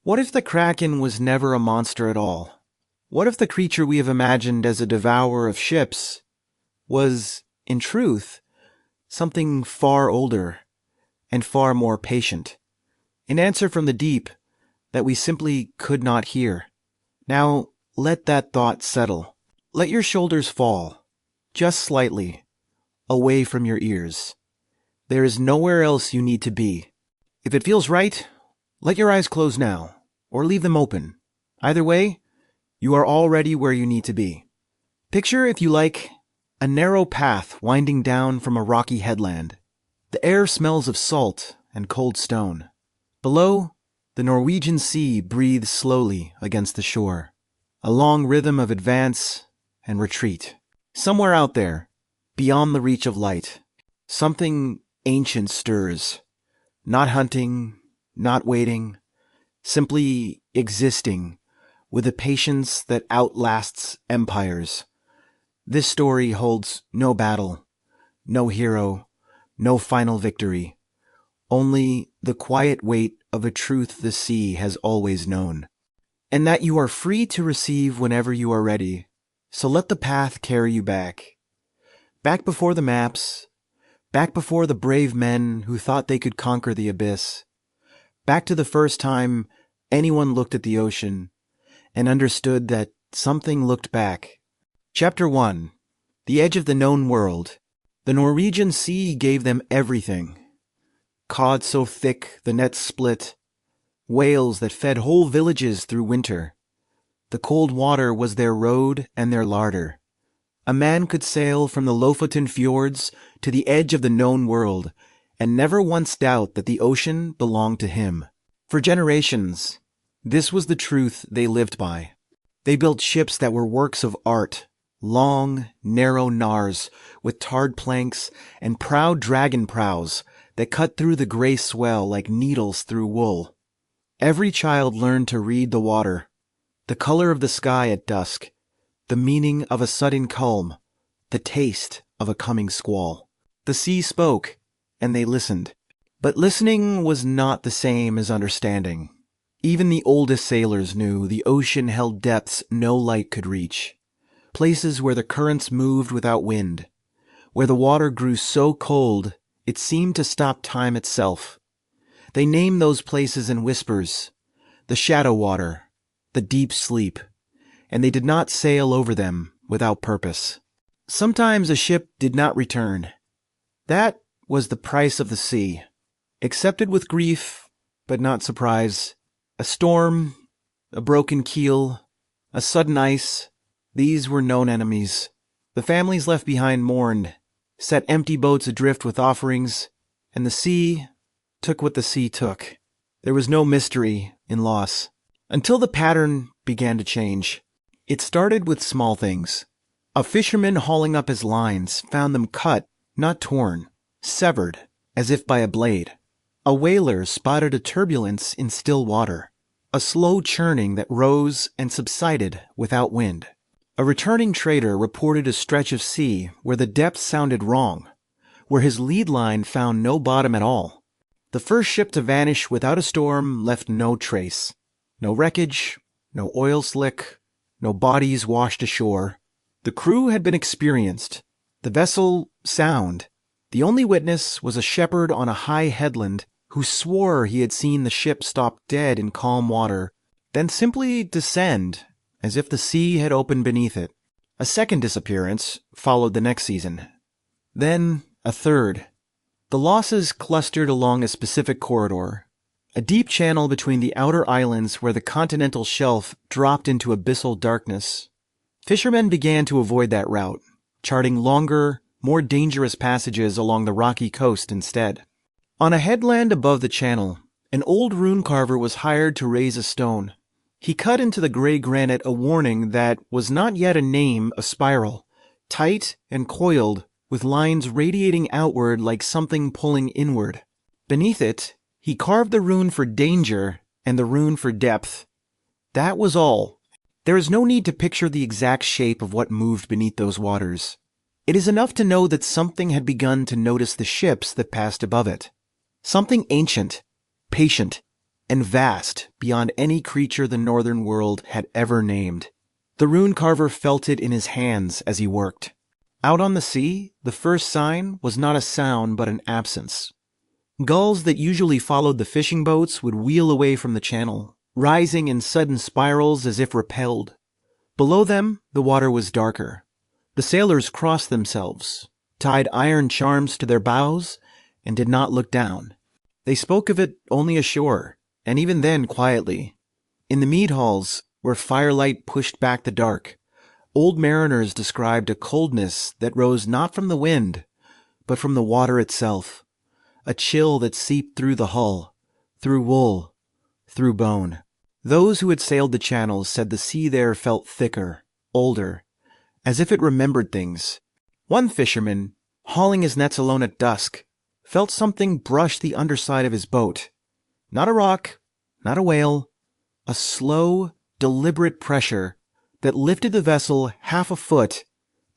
What if the Kraken was never a monster at all? What if the creature we have imagined as a devourer of ships was, in truth, something far older and far more patient? An answer from the deep that we simply could not hear. Now, let that thought settle. Let your shoulders fall, just slightly, away from your ears. There is nowhere else you need to be. If it feels right, let your eyes close now, or leave them open. Either way, you are already where you need to be. Picture, if you like, a narrow path winding down from a rocky headland. The air smells of salt and cold stone. Below, the Norwegian Sea breathes slowly against the shore, a long rhythm of advance and retreat. Somewhere out there, beyond the reach of light, something ancient stirs, not hunting, not waiting, simply existing with a patience that outlasts empires. This story holds no battle, no hero, no final victory, only the quiet weight of a truth the sea has always known, and that you are free to receive whenever you are ready. So let the path carry you back. Back before the maps, back before the brave men who thought they could conquer the abyss, back to the first time anyone looked at the ocean and understood that something looked back. Chapter 1. The Edge of the Known World. The Norwegian Sea gave them everything. Cod so thick the nets split, whales that fed whole villages through winter. The cold water was their road and their larder. A man could sail from the Lofoten fjords to the edge of the known world and never once doubt that the ocean belonged to him. For generations, this was the truth they lived by. They built ships that were works of art, long, narrow knars with tarred planks and proud dragon prows that cut through the gray swell like needles through wool. Every child learned to read the water, the color of the sky at dusk, the meaning of a sudden calm, the taste of a coming squall. The sea spoke, and they listened. But listening was not the same as understanding. Even the oldest sailors knew the ocean held depths no light could reach, places where the currents moved without wind, where the water grew so cold it seemed to stop time itself. They named those places in whispers, the shadow water, the deep sleep, and they did not sail over them without purpose. Sometimes a ship did not return. That was the price of the sea, accepted with grief, but not surprise. A storm, a broken keel, a sudden ice, these were known enemies. The families left behind mourned, set empty boats adrift with offerings, and the sea took what the sea took. There was no mystery in loss, until the pattern began to change. It started with small things. A fisherman hauling up his lines found them cut, not torn, severed, as if by a blade. A whaler spotted a turbulence in still water, a slow churning that rose and subsided without wind. A returning trader reported a stretch of sea where the depth sounded wrong, where his lead line found no bottom at all. The first ship to vanish without a storm left no trace. No wreckage, no oil slick, no bodies washed ashore. The crew had been experienced, the vessel sound. The only witness was a shepherd on a high headland who swore he had seen the ship stop dead in calm water, then simply descend as if the sea had opened beneath it. A second disappearance followed the next season. Then a third. The losses clustered along a specific corridor, a deep channel between the outer islands where the continental shelf dropped into abyssal darkness. Fishermen began to avoid that route, charting longer, more dangerous passages along the rocky coast instead. On a headland above the channel, an old rune carver was hired to raise a stone. He cut into the gray granite a warning that was not yet a name, a spiral, tight and coiled, with lines radiating outward like something pulling inward. Beneath it, he carved the rune for danger and the rune for depth. That was all. There is no need to picture the exact shape of what moved beneath those waters. It is enough to know that something had begun to notice the ships that passed above it. Something ancient, patient, and vast beyond any creature the northern world had ever named. The rune carver felt it in his hands as he worked. Out on the sea, the first sign was not a sound but an absence. Gulls that usually followed the fishing boats would wheel away from the channel, rising in sudden spirals as if repelled. Below them, the water was darker. The sailors crossed themselves, tied iron charms to their bows, and did not look down. They spoke of it only ashore, and even then quietly. In the mead halls, where firelight pushed back the dark, old mariners described a coldness that rose not from the wind, but from the water itself, a chill that seeped through the hull, through wool, through bone. Those who had sailed the channels said the sea there felt thicker, older, as if it remembered things. One fisherman, hauling his nets alone at dusk, felt something brush the underside of his boat. Not a rock, not a whale, a slow, deliberate pressure that lifted the vessel half a foot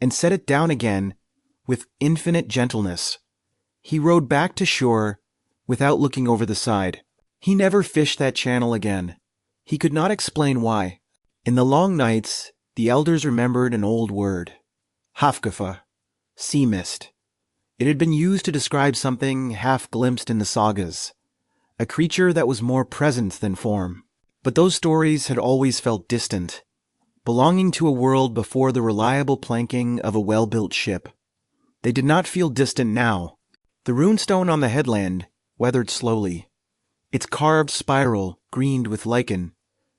and set it down again with infinite gentleness. He rowed back to shore without looking over the side. He never fished that channel again. He could not explain why. In the long nights, the elders remembered an old word, hafgufa, sea mist. It had been used to describe something half glimpsed in the sagas, a creature that was more present than form. But those stories had always felt distant, belonging to a world before the reliable planking of a well-built ship. They did not feel distant now. The runestone on the headland weathered slowly, its carved spiral greened with lichen,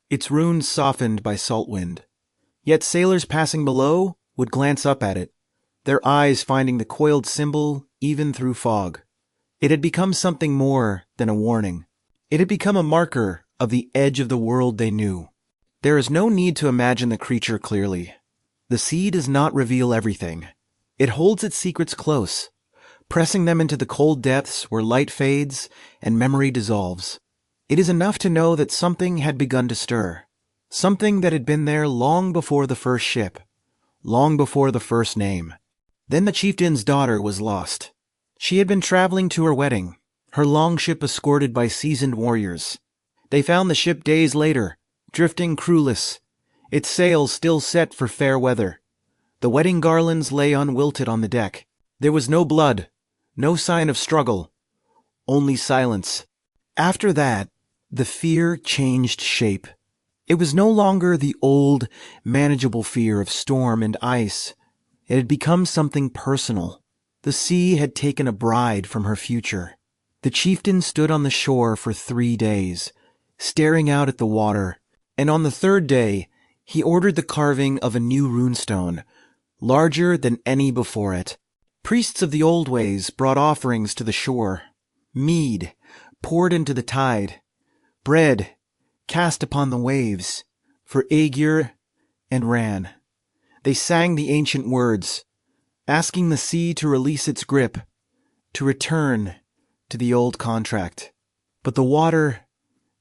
its runes softened by salt wind. Yet sailors passing below would glance up at it, their eyes finding the coiled symbol even through fog. It had become something more than a warning. It had become a marker of the edge of the world they knew. There is no need to imagine the creature clearly. The sea does not reveal everything. It holds its secrets close, pressing them into the cold depths where light fades and memory dissolves. It is enough to know that something had begun to stir, something that had been there long before the first ship, long before the first name. Then the chieftain's daughter was lost. She had been traveling to her wedding, her longship escorted by seasoned warriors. They found the ship days later, drifting crewless, its sails still set for fair weather. The wedding garlands lay unwilted on the deck. There was no blood, no sign of struggle, only silence. After that, the fear changed shape. It was no longer the old, manageable fear of storm and ice. It had become something personal. The sea had taken a bride from her future. The chieftain stood on the shore for 3 days, staring out at the water, and on the third day, he ordered the carving of a new runestone, larger than any before it. Priests of the old ways brought offerings to the shore, mead poured into the tide, bread cast upon the waves, for Ægir and Ran. They sang the ancient words, asking the sea to release its grip, to return to the old contract. But the water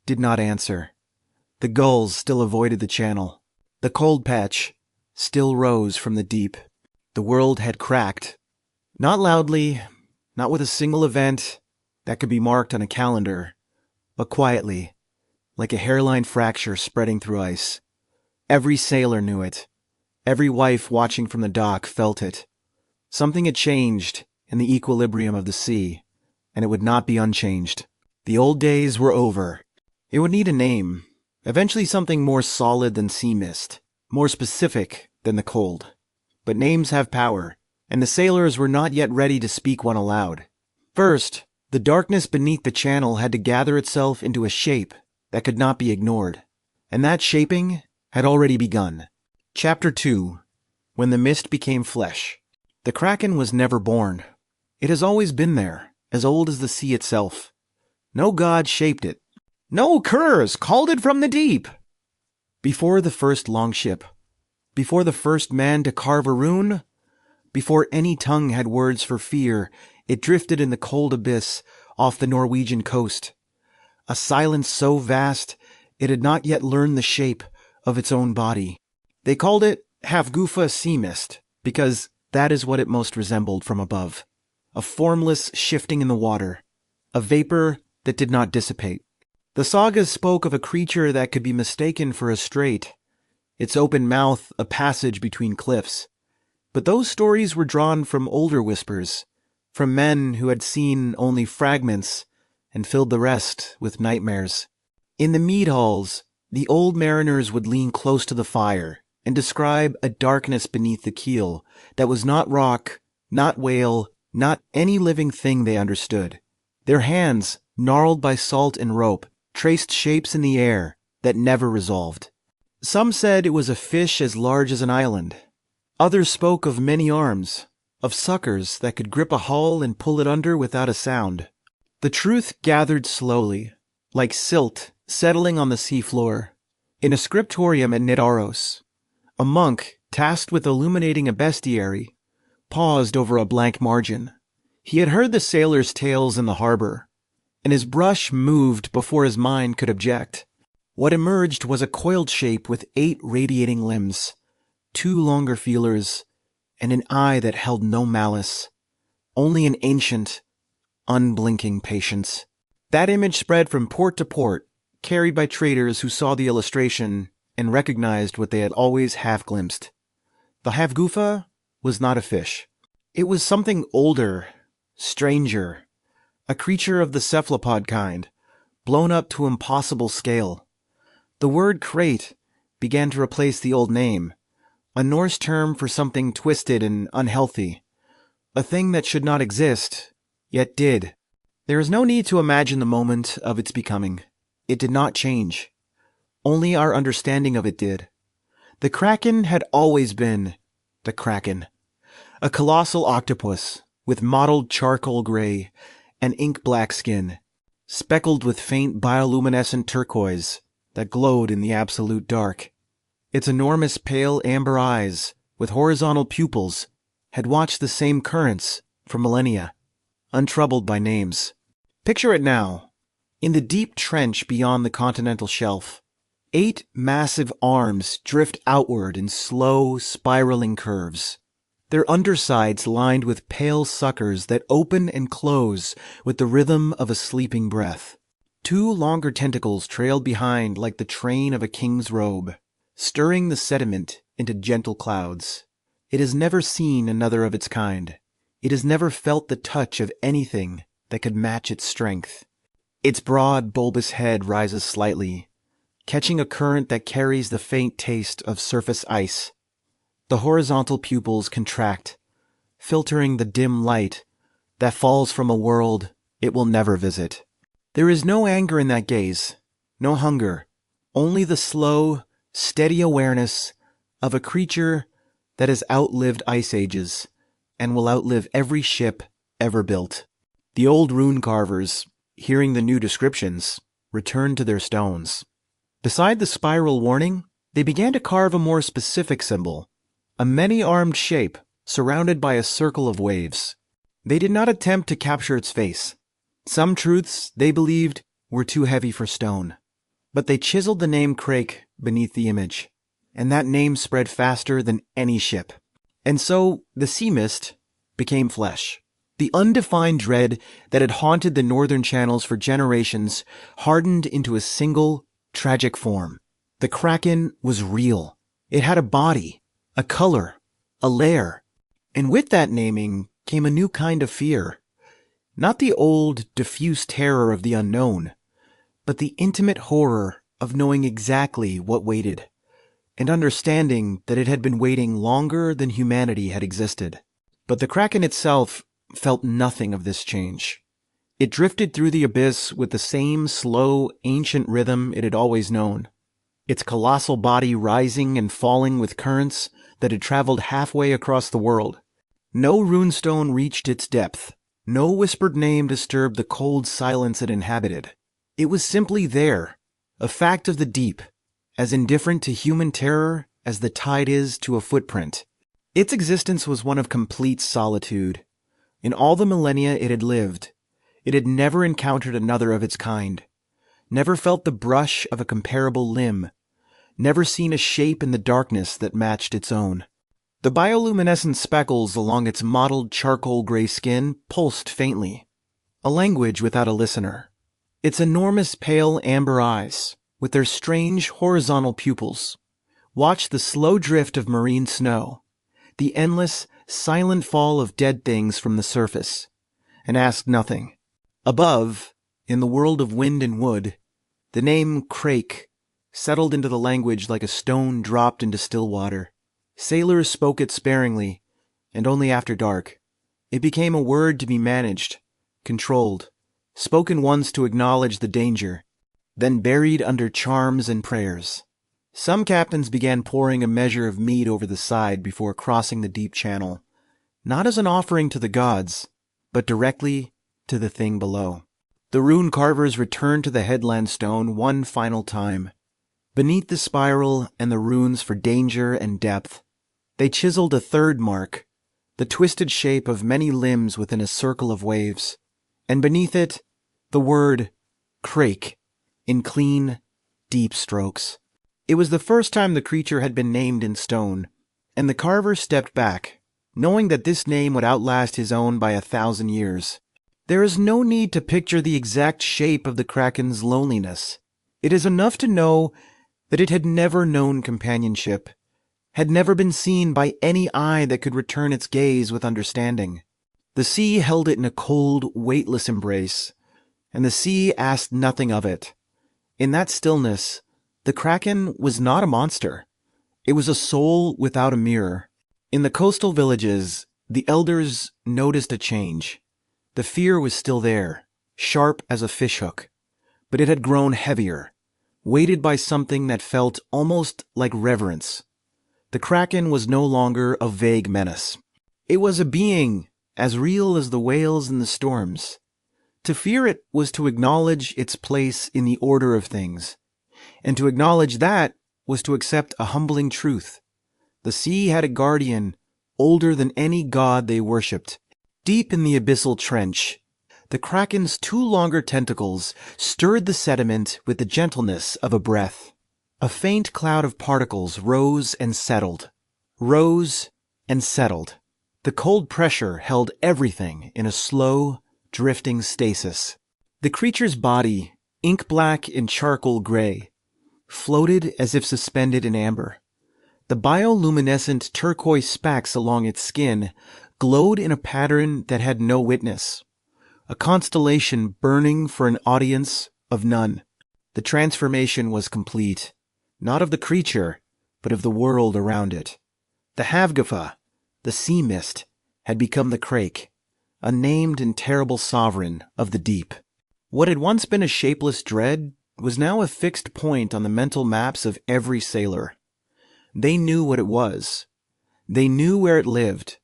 did not answer. The gulls still avoided the channel. The cold patch still rose from the deep. The world had cracked. Not loudly, not with a single event that could be marked on a calendar, but quietly, like a hairline fracture spreading through ice. Every sailor knew it. Every wife watching from the dock felt it. Something had changed in the equilibrium of the sea, and it would not be unchanged. The old days were over. It would need a name, eventually something more solid than sea mist, more specific than the cold. But names have power, and the sailors were not yet ready to speak one aloud. First, the darkness beneath the channel had to gather itself into a shape that could not be ignored, and that shaping had already begun. Chapter 2. When the mist became flesh. The Kraken was never born. It has always been there, as old as the sea itself. No god shaped it. No curs called it from the deep. Before the first longship, before the first man to carve a rune, before any tongue had words for fear, it drifted in the cold abyss off the Norwegian coast. A silence so vast it had not yet learned the shape of its own body. They called it hafgufa sea mist, because that is what it most resembled from above. A formless shifting in the water, a vapor that did not dissipate. The sagas spoke of a creature that could be mistaken for a strait, its open mouth a passage between cliffs. But those stories were drawn from older whispers, from men who had seen only fragments and filled the rest with nightmares. In the mead halls, the old mariners would lean close to the fire and describe a darkness beneath the keel that was not rock, not whale, not any living thing they understood. Their hands, gnarled by salt and rope, traced shapes in the air that never resolved. Some said it was a fish as large as an island. Others spoke of many arms, of suckers that could grip a hull and pull it under without a sound. The truth gathered slowly, like silt settling on the seafloor. In a scriptorium at Nidaros, a monk, tasked with illuminating a bestiary, paused over a blank margin. He had heard the sailors' tales in the harbor, and his brush moved before his mind could object. What emerged was a coiled shape with 8 radiating limbs, 2 longer feelers, and an eye that held no malice, only an ancient, unblinking patience. That image spread from port to port, carried by traders who saw the illustration and recognized what they had always half-glimpsed. The hafgufa was not a fish. It was something older, stranger, a creature of the cephalopod kind, blown up to impossible scale. The word crate began to replace the old name, a Norse term for something twisted and unhealthy, a thing that should not exist, yet did. There is no need to imagine the moment of its becoming. It did not change. Only our understanding of it did. The Kraken had always been the Kraken, a colossal octopus with mottled charcoal gray and ink-black skin, speckled with faint bioluminescent turquoise that glowed in the absolute dark. Its enormous pale amber eyes, with horizontal pupils, had watched the same currents for millennia, untroubled by names. Picture it now. In the deep trench beyond the continental shelf, 8 massive arms drift outward in slow, spiraling curves, their undersides lined with pale suckers that open and close with the rhythm of a sleeping breath. 2 longer tentacles trailed behind like the train of a king's robe, stirring the sediment into gentle clouds. It has never seen another of its kind. It has never felt the touch of anything that could match its strength. Its broad, bulbous head rises slightly, catching a current that carries the faint taste of surface ice. The horizontal pupils contract, filtering the dim light that falls from a world it will never visit. There is no anger in that gaze, no hunger, only the slow, steady awareness of a creature that has outlived ice ages and will outlive every ship ever built. The old rune carvers, hearing the new descriptions, returned to their stones. Beside the spiral warning, they began to carve a more specific symbol, a many-armed shape surrounded by a circle of waves. They did not attempt to capture its face. Some truths, they believed, were too heavy for stone. But they chiseled the name Krake beneath the image, and that name spread faster than any ship. And so the sea mist became flesh. The undefined dread that had haunted the northern channels for generations hardened into a single, tragic form. The Kraken was real. It had a body, a color, a lair. And with that naming came a new kind of fear. Not the old, diffuse terror of the unknown, but the intimate horror of knowing exactly what waited, and understanding that it had been waiting longer than humanity had existed. But the Kraken itself felt nothing of this change. It drifted through the abyss with the same slow, ancient rhythm it had always known, its colossal body rising and falling with currents that had traveled halfway across the world. No runestone reached its depth. No whispered name disturbed the cold silence it inhabited. It was simply there, a fact of the deep, as indifferent to human terror as the tide is to a footprint. Its existence was one of complete solitude. In all the millennia it had lived, it had never encountered another of its kind, never felt the brush of a comparable limb, never seen a shape in the darkness that matched its own. The bioluminescent speckles along its mottled charcoal gray skin pulsed faintly, a language without a listener. Its enormous pale amber eyes, with their strange horizontal pupils, watched the slow drift of marine snow, the endless, silent fall of dead things from the surface, and asked nothing. Above, in the world of wind and wood, the name Krake settled into the language like a stone dropped into still water. Sailors spoke it sparingly, and only after dark. It became a word to be managed, controlled, spoken once to acknowledge the danger, then buried under charms and prayers. Some captains began pouring a measure of mead over the side before crossing the deep channel, not as an offering to the gods, but directly to the thing below. The rune carvers returned to the headland stone one final time. Beneath the spiral and the runes for danger and depth, they chiseled a third mark, the twisted shape of many limbs within a circle of waves, and beneath it, the word Krake in clean, deep strokes. It was the first time the creature had been named in stone, and the carver stepped back, knowing that this name would outlast his own by 1,000 years. There is no need to picture the exact shape of the Kraken's loneliness. It is enough to know that it had never known companionship, had never been seen by any eye that could return its gaze with understanding. The sea held it in a cold, weightless embrace, and the sea asked nothing of it. In that stillness, the Kraken was not a monster. It was a soul without a mirror. In the coastal villages, the elders noticed a change. The fear was still there, sharp as a fishhook, but it had grown heavier, weighted by something that felt almost like reverence. The Kraken was no longer a vague menace. It was a being as real as the whales in the storms. To fear it was to acknowledge its place in the order of things, and to acknowledge that was to accept a humbling truth. The sea had a guardian older than any god they worshipped. Deep in the abyssal trench, the Kraken's 2 longer tentacles stirred the sediment with the gentleness of a breath. A faint cloud of particles rose and settled. Rose and settled. The cold pressure held everything in a slow, drifting stasis. The creature's body, ink-black and charcoal gray, floated as if suspended in amber. The bioluminescent turquoise specks along its skin glowed in a pattern that had no witness, a constellation burning for an audience of none. The transformation was complete, not of the creature, but of the world around it. The hafgufa, the sea mist, had become the Krake, a named and terrible sovereign of the deep. What had once been a shapeless dread was now a fixed point on the mental maps of every sailor. They knew what it was. They knew where it lived,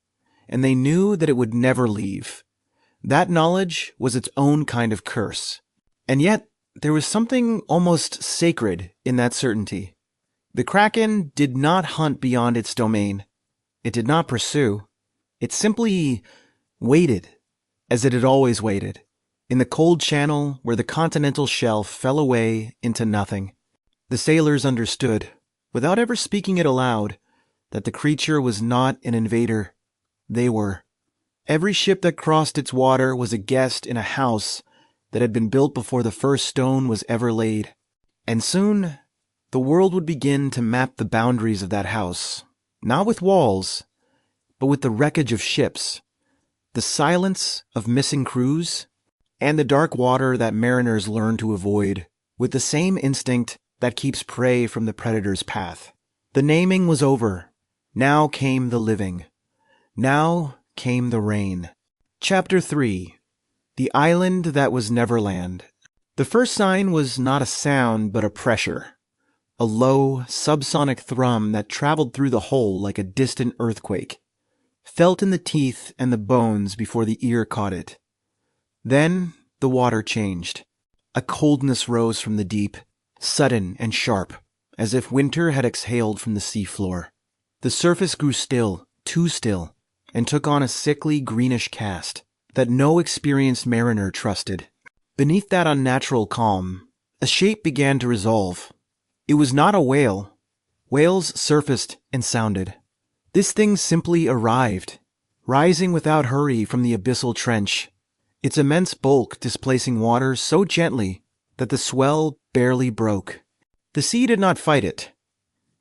and they knew that it would never leave. That knowledge was its own kind of curse. And yet, there was something almost sacred in that certainty. The Kraken did not hunt beyond its domain. It did not pursue. It simply waited, as it had always waited, in the cold channel where the continental shelf fell away into nothing. The sailors understood, without ever speaking it aloud, that the creature was not an invader. They were. Every ship that crossed its water was a guest in a house that had been built before the first stone was ever laid. And soon, the world would begin to map the boundaries of that house, not with walls, but with the wreckage of ships, the silence of missing crews, and the dark water that mariners learn to avoid with the same instinct that keeps prey from the predator's path. The naming was over. Now came the living. Now came the rain. Chapter 3. The Island That Was Neverland. The first sign was not a sound, but a pressure. A low, subsonic thrum that traveled through the hull like a distant earthquake, felt in the teeth and the bones before the ear caught it. Then the water changed. A coldness rose from the deep, sudden and sharp, as if winter had exhaled from the seafloor. The surface grew still, too still, and took on a sickly greenish cast that no experienced mariner trusted. Beneath that unnatural calm, a shape began to resolve. It was not a whale. Whales surfaced and sounded. This thing simply arrived, rising without hurry from the abyssal trench, its immense bulk displacing water so gently that the swell barely broke. The sea did not fight it.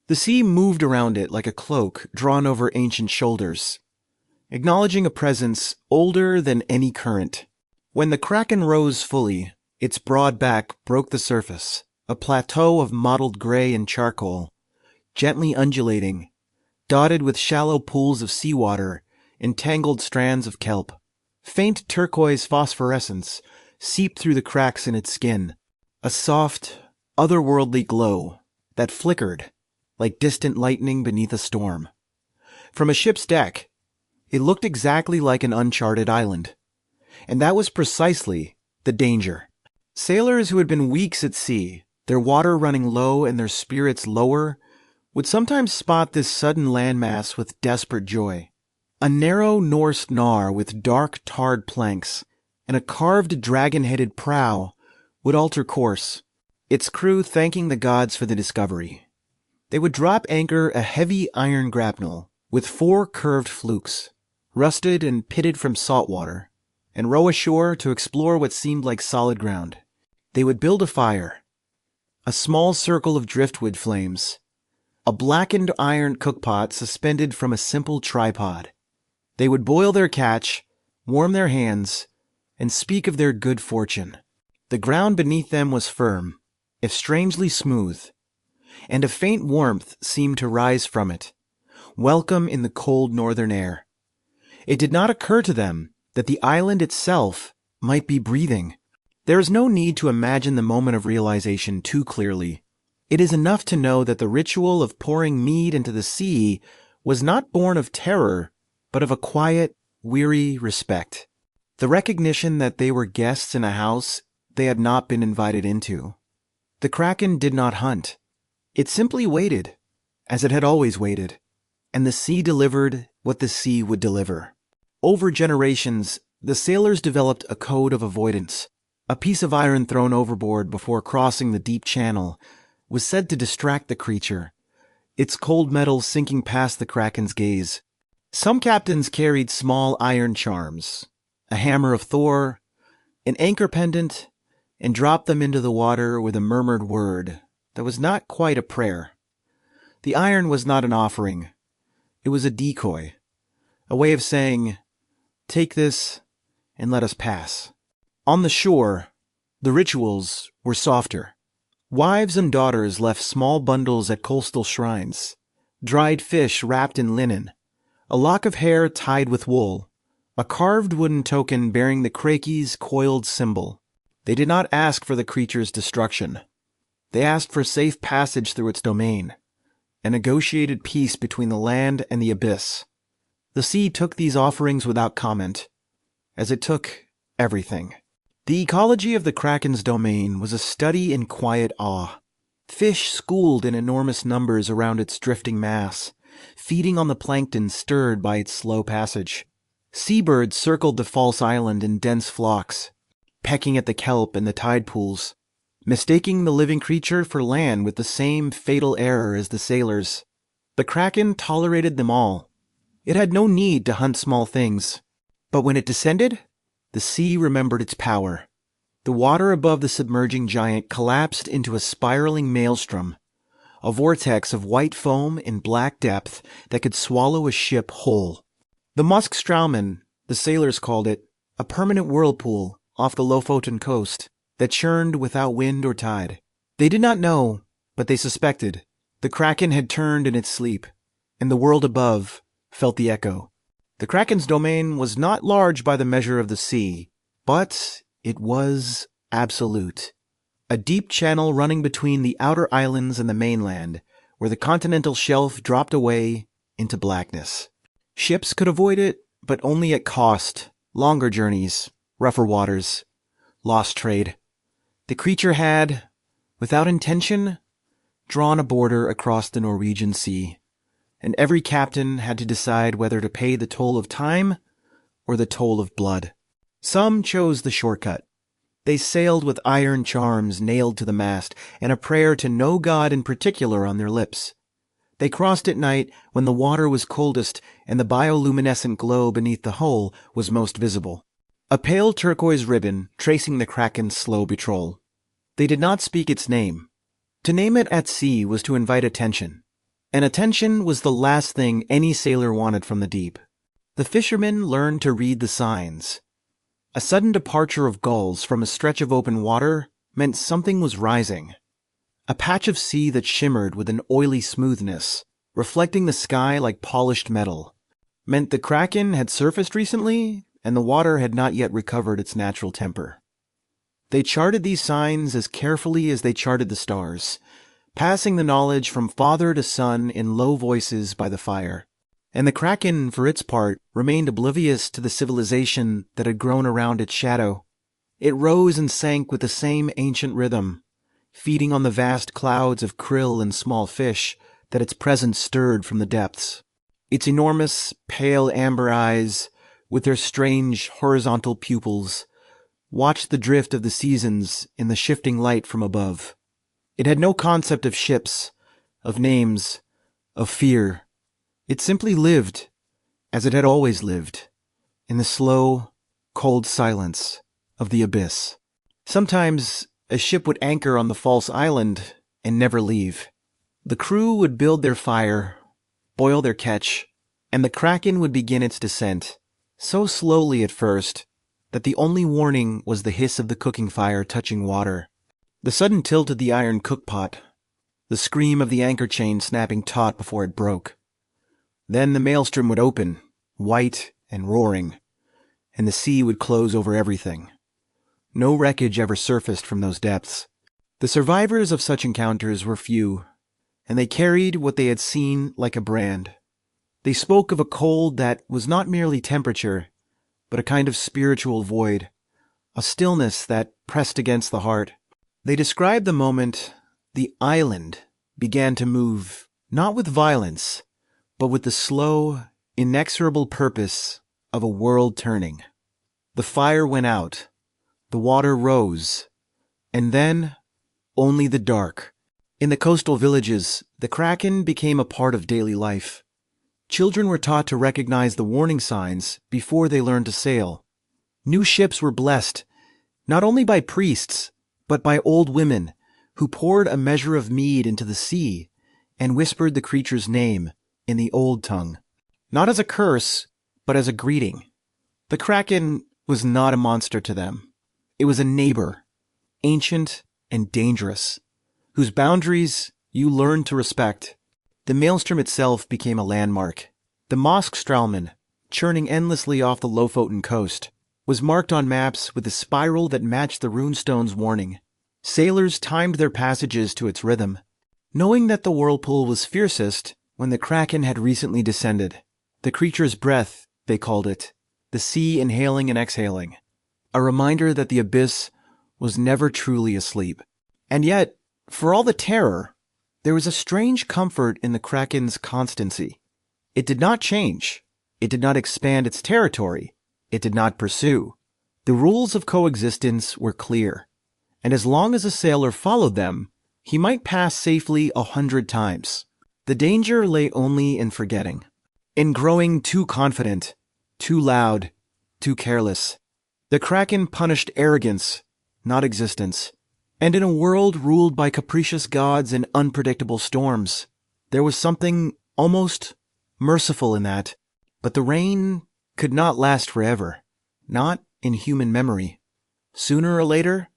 The sea moved around it like a cloak drawn over ancient shoulders, acknowledging a presence older than any current. When the Kraken rose fully, its broad back broke the surface, a plateau of mottled gray and charcoal, gently undulating, dotted with shallow pools of seawater and tangled strands of kelp. Faint turquoise phosphorescence seeped through the cracks in its skin, a soft, otherworldly glow that flickered like distant lightning beneath a storm. From a ship's deck, it looked exactly like an uncharted island. And that was precisely the danger. Sailors who had been weeks at sea, their water running low and their spirits lower, would sometimes spot this sudden landmass with desperate joy. A narrow Norse gnar with dark tarred planks and a carved dragon-headed prow would alter course, its crew thanking the gods for the discovery. They would drop anchor a heavy iron grapnel with 4 curved flukes, rusted and pitted from salt water, and row ashore to explore what seemed like solid ground. They would build a fire, a small circle of driftwood flames, a blackened iron cookpot suspended from a simple tripod. They would boil their catch, warm their hands, and speak of their good fortune. The ground beneath them was firm, if strangely smooth, and a faint warmth seemed to rise from it, welcome in the cold northern air. It did not occur to them that the island itself might be breathing. There is no need to imagine the moment of realization too clearly. It is enough to know that the ritual of pouring mead into the sea was not born of terror, but of a quiet, weary respect. The recognition that they were guests in a house they had not been invited into. The Kraken did not hunt. It simply waited, as it had always waited, and the sea delivered what the sea would deliver. Over generations, the sailors developed a code of avoidance. A piece of iron thrown overboard before crossing the deep channel was said to distract the creature, its cold metal sinking past the Kraken's gaze. Some captains carried small iron charms, a hammer of Thor, an anchor pendant, and dropped them into the water with a murmured word that was not quite a prayer. The iron was not an offering. It was a decoy, a way of saying, "Take this and let us pass." On the shore, the rituals were softer. Wives and daughters left small bundles at coastal shrines, dried fish wrapped in linen, a lock of hair tied with wool, a carved wooden token bearing the Kraken's coiled symbol. They did not ask for the creature's destruction. They asked for safe passage through its domain, a negotiated peace between the land and the abyss. The sea took these offerings without comment, as it took everything. The ecology of the Kraken's domain was a study in quiet awe. Fish schooled in enormous numbers around its drifting mass, feeding on the plankton stirred by its slow passage. Seabirds circled the false island in dense flocks, pecking at the kelp and the tide pools, mistaking the living creature for land with the same fatal error as the sailors. The Kraken tolerated them all. It had no need to hunt small things. But when it descended, the sea remembered its power. The water above the submerging giant collapsed into a spiraling maelstrom, a vortex of white foam in black depth that could swallow a ship whole. The Muskstraumen, the sailors called it, a permanent whirlpool off the Lofoten coast that churned without wind or tide. They did not know, but they suspected. The Kraken had turned in its sleep, and the world above felt the echo. The Kraken's domain was not large by the measure of the sea, but it was absolute. A deep channel running between the outer islands and the mainland, where the continental shelf dropped away into blackness. Ships could avoid it, but only at cost. Longer journeys, rougher waters, lost trade. The creature had, without intention, drawn a border across the Norwegian Sea, and every captain had to decide whether to pay the toll of time or the toll of blood. Some chose the shortcut. They sailed with iron charms nailed to the mast and a prayer to no god in particular on their lips. They crossed at night when the water was coldest and the bioluminescent glow beneath the hull was most visible. A pale turquoise ribbon tracing the Kraken's slow patrol. They did not speak its name. To name it at sea was to invite attention, and attention was the last thing any sailor wanted from the deep. The fishermen learned to read the signs. A sudden departure of gulls from a stretch of open water meant something was rising. A patch of sea that shimmered with an oily smoothness, reflecting the sky like polished metal, meant the Kraken had surfaced recently and the water had not yet recovered its natural temper. They charted these signs as carefully as they charted the stars, passing the knowledge from father to son in low voices by the fire. And the Kraken, for its part, remained oblivious to the civilization that had grown around its shadow. It rose and sank with the same ancient rhythm, feeding on the vast clouds of krill and small fish that its presence stirred from the depths. Its enormous, pale amber eyes, with their strange horizontal pupils, watched the drift of the seasons in the shifting light from above. It had no concept of ships, of names, of fear. It simply lived, as it had always lived, in the slow, cold silence of the abyss. Sometimes a ship would anchor on the false island and never leave. The crew would build their fire, boil their catch, and the Kraken would begin its descent, so slowly at first that the only warning was the hiss of the cooking fire touching water, the sudden tilt of the iron cookpot, the scream of the anchor chain snapping taut before it broke. Then the maelstrom would open, white and roaring, and the sea would close over everything. No wreckage ever surfaced from those depths. The survivors of such encounters were few, and they carried what they had seen like a brand. They spoke of a cold that was not merely temperature, but a kind of spiritual void, a stillness that pressed against the heart. They described the moment the island began to move, not with violence, but with the slow, inexorable purpose of a world turning. The fire went out, the water rose, and then only the dark. In the coastal villages, the Kraken became a part of daily life. Children were taught to recognize the warning signs before they learned to sail. New ships were blessed, not only by priests, but by old women who poured a measure of mead into the sea and whispered the creature's name in the old tongue, not as a curse, but as a greeting. The Kraken was not a monster to them. It was a neighbor, ancient and dangerous, whose boundaries you learned to respect. The maelstrom itself became a landmark. The Moskstraumen, churning endlessly off the Lofoten coast, was marked on maps with a spiral that matched the runestones' warning. Sailors timed their passages to its rhythm, knowing that the whirlpool was fiercest when the Kraken had recently descended. The creature's breath, they called it, the sea inhaling and exhaling, a reminder that the abyss was never truly asleep. And yet, for all the terror, there was a strange comfort in the Kraken's constancy. It did not change. It did not expand its territory. It did not pursue. The rules of coexistence were clear, and as long as a sailor followed them, he might pass safely 100 times. The danger lay only in forgetting, in growing too confident, too loud, too careless. The Kraken punished arrogance, not existence. And in a world ruled by capricious gods and unpredictable storms, there was something almost merciful in that. But the rain could not last forever, not in human memory. Sooner or later,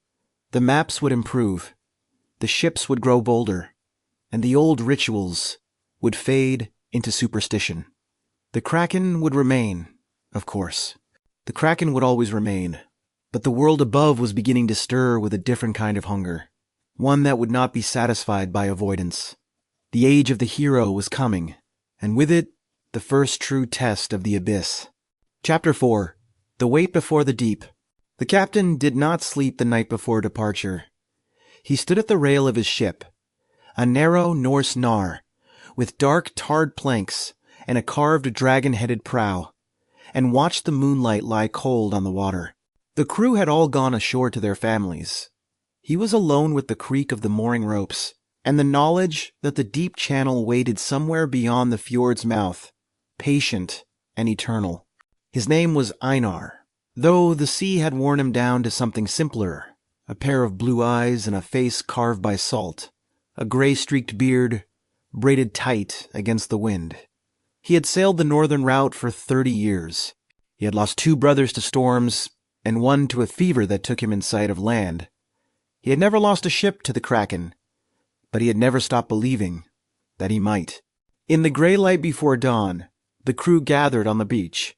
the maps would improve, the ships would grow bolder, and the old rituals would fade into superstition. The Kraken would remain, of course. The Kraken would always remain. But the world above was beginning to stir with a different kind of hunger, one that would not be satisfied by avoidance. The age of the hero was coming, and with it, the first true test of the abyss. Chapter 4. The Wait Before the Deep. The captain did not sleep the night before departure. He stood at the rail of his ship, a narrow Norse gnar, with dark tarred planks and a carved dragon-headed prow, and watched the moonlight lie cold on the water. The crew had all gone ashore to their families. He was alone with the creak of the mooring ropes, and the knowledge that the deep channel waited somewhere beyond the fjord's mouth, patient and eternal. His name was Einar, though the sea had worn him down to something simpler, a pair of blue eyes and a face carved by salt, a gray-streaked beard braided tight against the wind. He had sailed the northern route for 30 years. He had lost 2 brothers to storms and 1 to a fever that took him in sight of land. He had never lost a ship to the Kraken, but he had never stopped believing that he might. In the gray light before dawn, the crew gathered on the beach.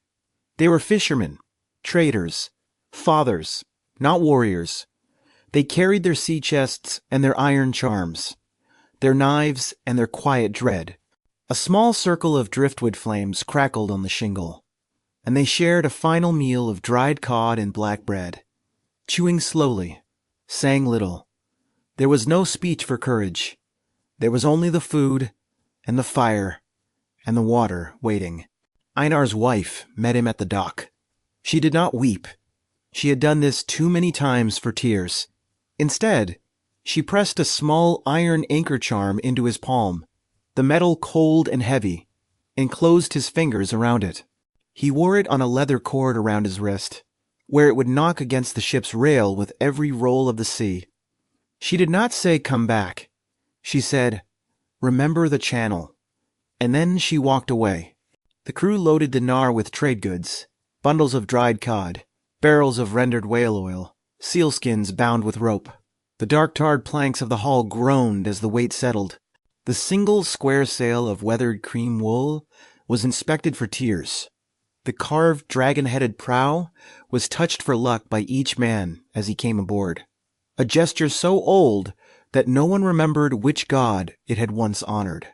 They were fishermen, traders, fathers, not warriors. They carried their sea chests and their iron charms, their knives and their quiet dread. A small circle of driftwood flames crackled on the shingle, and they shared a final meal of dried cod and black bread. Chewing slowly, saying little. There was no speech for courage. There was only the food and the fire and the water waiting. Einar's wife met him at the dock. She did not weep. She had done this too many times for tears. Instead, she pressed a small iron anchor charm into his palm, the metal cold and heavy, and closed his fingers around it. He wore it on a leather cord around his wrist, where it would knock against the ship's rail with every roll of the sea. She did not say, "Come back." She said, "Remember the channel." And then she walked away. The crew loaded the Nar with trade goods, bundles of dried cod, barrels of rendered whale oil, sealskins bound with rope. The dark tarred planks of the hull groaned as the weight settled. The single square sail of weathered cream wool was inspected for tears. The carved dragon-headed prow was touched for luck by each man as he came aboard, a gesture so old that no one remembered which god it had once honored.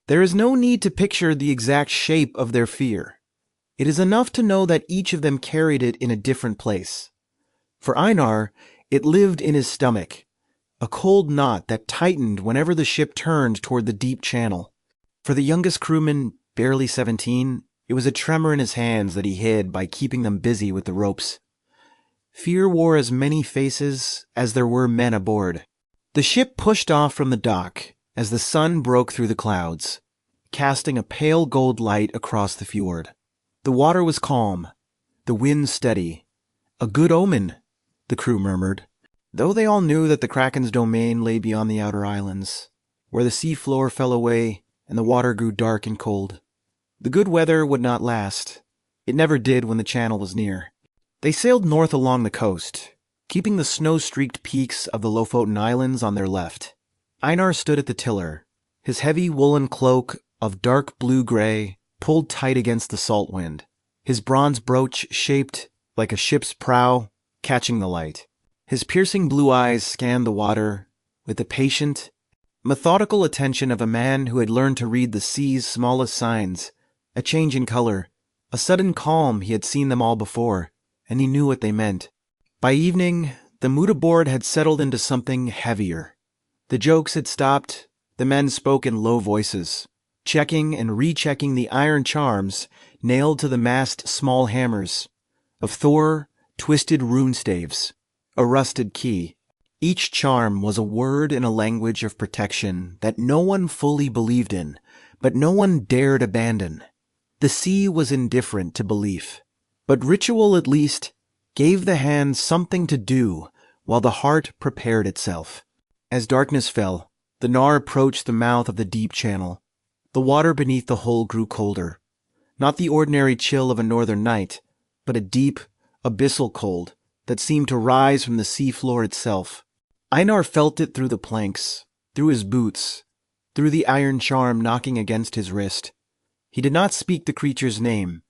There is no need to picture the exact shape of their fear. It is enough to know that each of them carried it in a different place. For Einar, it lived in his stomach, a cold knot that tightened whenever the ship turned toward the deep channel. For the youngest crewman, barely 17, it was a tremor in his hands that he hid by keeping them busy with the ropes. Fear wore as many faces as there were men aboard. The ship pushed off from the dock as the sun broke through the clouds, casting a pale gold light across the fjord. The water was calm, the wind steady. A good omen, the crew murmured, though they all knew that the Kraken's domain lay beyond the outer islands, where the sea floor fell away and the water grew dark and cold. The good weather would not last. It never did when the channel was near. They sailed north along the coast, keeping the snow-streaked peaks of the Lofoten Islands on their left. Einar stood at the tiller, his heavy woolen cloak of dark blue-gray pulled tight against the salt wind, his bronze brooch shaped like a ship's prow catching the light. His piercing blue eyes scanned the water with the patient, methodical attention of a man who had learned to read the sea's smallest signs, a change in color, a sudden calm. He had seen them all before, and he knew what they meant. By evening, the mood aboard had settled into something heavier. The jokes had stopped. The men spoke in low voices, checking and rechecking the iron charms nailed to the mast small hammers, of Thor twisted rune staves, a rusted key. Each charm was a word in a language of protection that no one fully believed in, but no one dared abandon. The sea was indifferent to belief, but ritual at least gave the hand something to do while the heart prepared itself. As darkness fell, the Nar approached the mouth of the deep channel. The water beneath the hull grew colder, not the ordinary chill of a northern night, but a deep, abyssal cold that seemed to rise from the sea floor itself. Einar felt it through the planks, through his boots, through the iron charm knocking against his wrist. He did not speak the creature's name,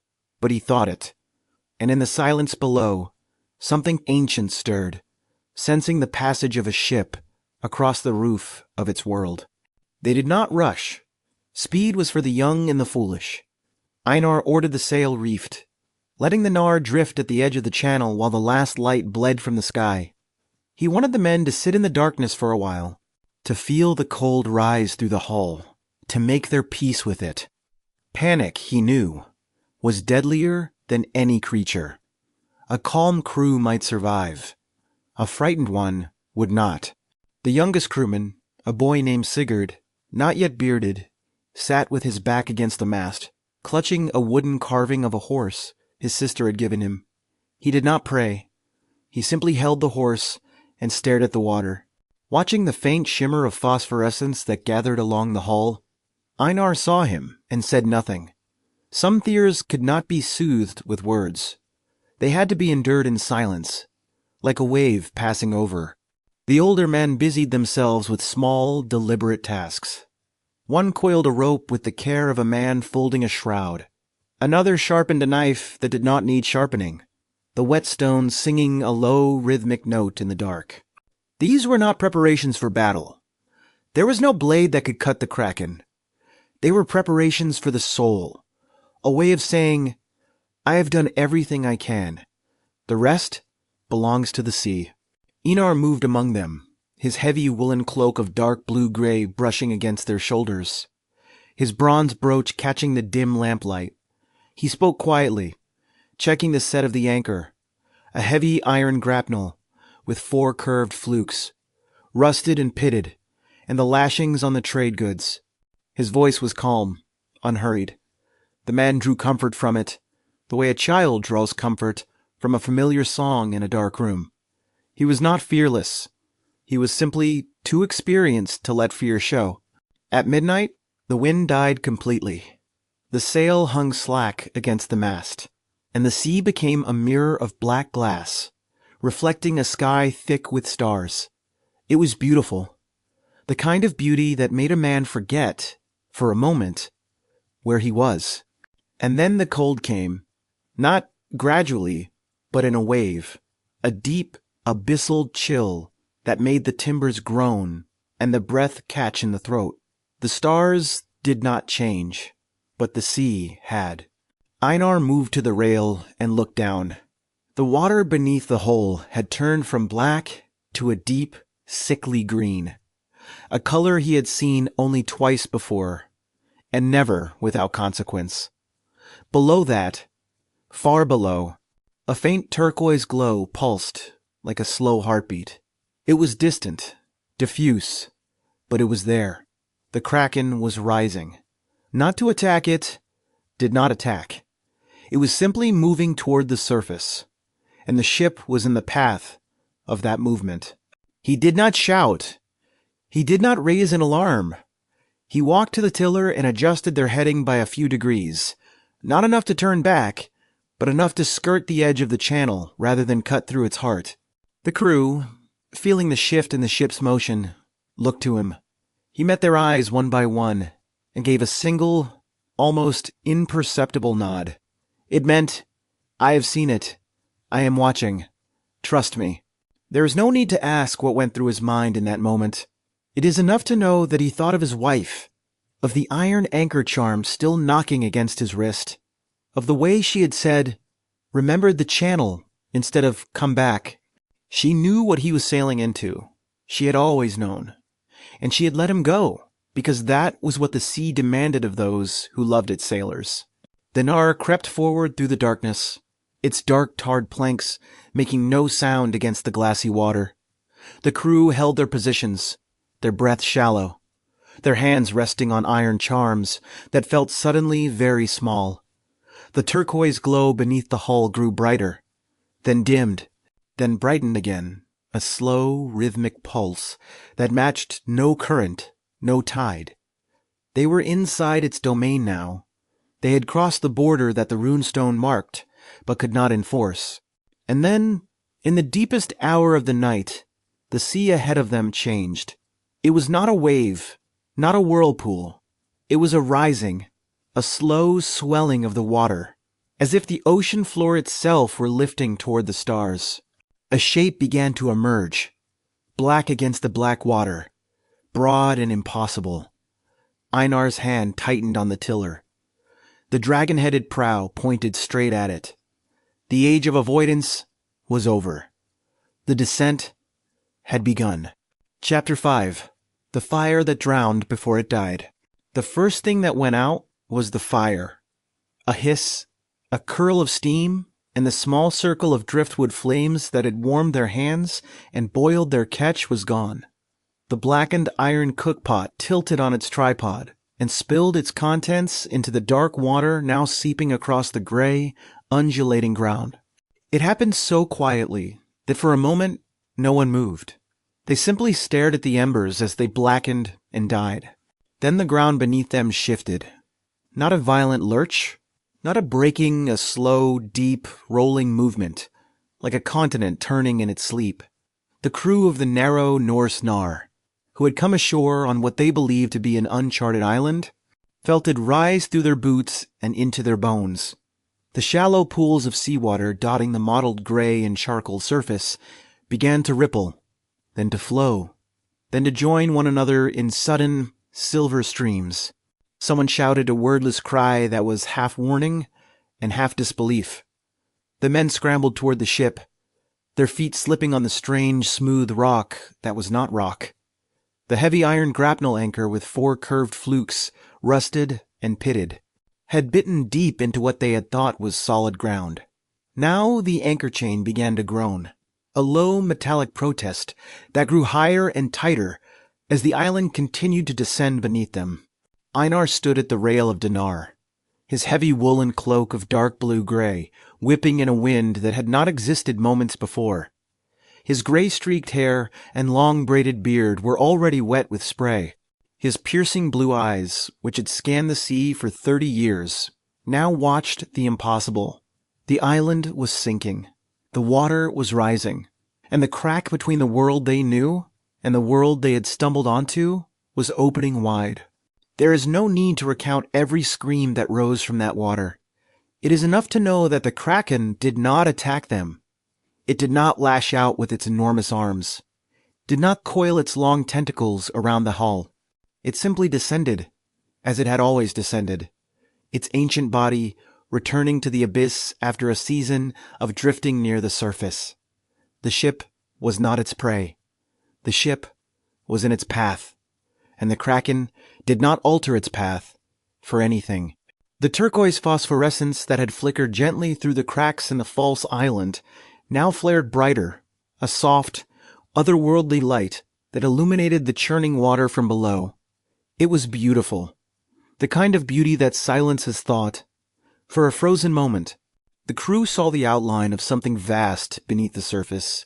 but he thought it, and in the silence below, something ancient stirred, sensing the passage of a ship across the roof of its world. They did not rush. Speed was for the young and the foolish. Einar ordered the sail reefed, letting the Nar drift at the edge of the channel while the last light bled from the sky. He wanted the men to sit in the darkness for a while, to feel the cold rise through the hull, to make their peace with it. Panic, he knew, was deadlier than any creature. A calm crew might survive. A frightened one would not. The youngest crewman, a boy named Sigurd, not yet bearded, sat with his back against the mast, clutching a wooden carving of a horse his sister had given him. He did not pray. He simply held the horse and stared at the water. Watching the faint shimmer of phosphorescence that gathered along the hull, Einar saw him and said nothing. Some fears could not be soothed with words. They had to be endured in silence, like a wave passing over. The older men busied themselves with small, deliberate tasks. One coiled a rope with the care of a man folding a shroud. Another sharpened a knife that did not need sharpening, the whetstone singing a low, rhythmic note in the dark. These were not preparations for battle. There was no blade that could cut the Kraken. They were preparations for the soul, a way of saying, I have done everything I can. The rest belongs to the sea. Einar moved among them, his heavy woolen cloak of dark blue-gray brushing against their shoulders, his bronze brooch catching the dim lamplight. He spoke quietly, checking the set of the anchor, a heavy iron grapnel with 4 curved flukes, rusted and pitted, and the lashings on the trade goods. His voice was calm, unhurried. The man drew comfort from it, the way a child draws comfort from a familiar song in a dark room. He was not fearless. He was simply too experienced to let fear show. At midnight, the wind died completely. The sail hung slack against the mast, and the sea became a mirror of black glass, reflecting a sky thick with stars. It was beautiful, the kind of beauty that made a man forget, for a moment, where he was. And then the cold came, not gradually, but in a wave, a deep, abyssal chill that made the timbers groan and the breath catch in the throat. The stars did not change, but the sea had. Einar moved to the rail and looked down. The water beneath the hole had turned from black to a deep, sickly green, a color he had seen only twice before, and never without consequence. Below that, far below, a faint turquoise glow pulsed like a slow heartbeat. It was distant, diffuse, but it was there. The Kraken was rising. Not to attack it, did not attack. It was simply moving toward the surface, and the ship was in the path of that movement. He did not shout. He did not raise an alarm. He walked to the tiller and adjusted their heading by a few degrees, not enough to turn back, but enough to skirt the edge of the channel rather than cut through its heart. The crew, feeling the shift in the ship's motion, looked to him. He met their eyes one by one and gave a single, almost imperceptible nod. It meant, I have seen it. I am watching. Trust me. There is no need to ask what went through his mind in that moment. It is enough to know that he thought of his wife, of the iron anchor charm still knocking against his wrist, of the way she had said, remembered the channel instead of come back. She knew what he was sailing into. She had always known. And she had let him go, because that was what the sea demanded of those who loved its sailors. The Nar crept forward through the darkness, its dark tarred planks making no sound against the glassy water. The crew held their positions, their breath shallow, their hands resting on iron charms that felt suddenly very small. The turquoise glow beneath the hull grew brighter, then dimmed, then brightened again, a slow, rhythmic pulse that matched no current, no tide. They were inside its domain now. They had crossed the border that the runestone marked, but could not enforce. And then, in the deepest hour of the night, the sea ahead of them changed. It was not a wave, not a whirlpool. It was a rising, a slow swelling of the water, as if the ocean floor itself were lifting toward the stars. A shape began to emerge, black against the black water, broad and impossible. Einar's hand tightened on the tiller. The dragon-headed prow pointed straight at it. The age of avoidance was over. The descent had begun. Chapter 5. The Fire That Drowned Before It Died. The first thing that went out was the fire. A hiss, a curl of steam, and the small circle of driftwood flames that had warmed their hands and boiled their catch was gone. The blackened iron cookpot tilted on its tripod and spilled its contents into the dark water now seeping across the gray, undulating ground. It happened so quietly that for a moment No one moved. They simply stared at the embers as they blackened and died. Then the ground beneath them shifted. Not a violent lurch, not a breaking, a slow, deep, rolling movement, like a continent turning in its sleep. The crew of the narrow Norse Nar, who had come ashore on what they believed to be an uncharted island, felt it rise through their boots and into their bones. The shallow pools of seawater dotting the mottled gray and charcoal surface began to ripple, then to flow, then to join one another in sudden, silver streams. Someone shouted a wordless cry that was half warning and half disbelief. The men scrambled toward the ship, their feet slipping on the strange, smooth rock that was not rock. The heavy iron grapnel anchor with 4 curved flukes, rusted and pitted, had bitten deep into what they had thought was solid ground. Now the anchor chain began to groan, a low metallic protest that grew higher and tighter as the island continued to descend beneath them. Einar stood at the rail of Dinar, his heavy woolen cloak of dark blue-gray whipping in a wind that had not existed moments before. His gray-streaked hair and long braided beard were already wet with spray. His piercing blue eyes, which had scanned the sea for 30 years, now watched the impossible. The island was sinking. The water was rising. And the crack between the world they knew and the world they had stumbled onto was opening wide. There is no need to recount every scream that rose from that water. It is enough to know that the Kraken did not attack them. It did not lash out with its enormous arms, did not coil its long tentacles around the hull. It simply descended, as it had always descended, its ancient body returning to the abyss after a season of drifting near the surface. The ship was not its prey. The ship was in its path, and the Kraken did not alter its path for anything. The turquoise phosphorescence that had flickered gently through the cracks in the false island now flared brighter, a soft, otherworldly light that illuminated the churning water from below. It was beautiful, the kind of beauty that silences thought. For a frozen moment, the crew saw the outline of something vast beneath the surface,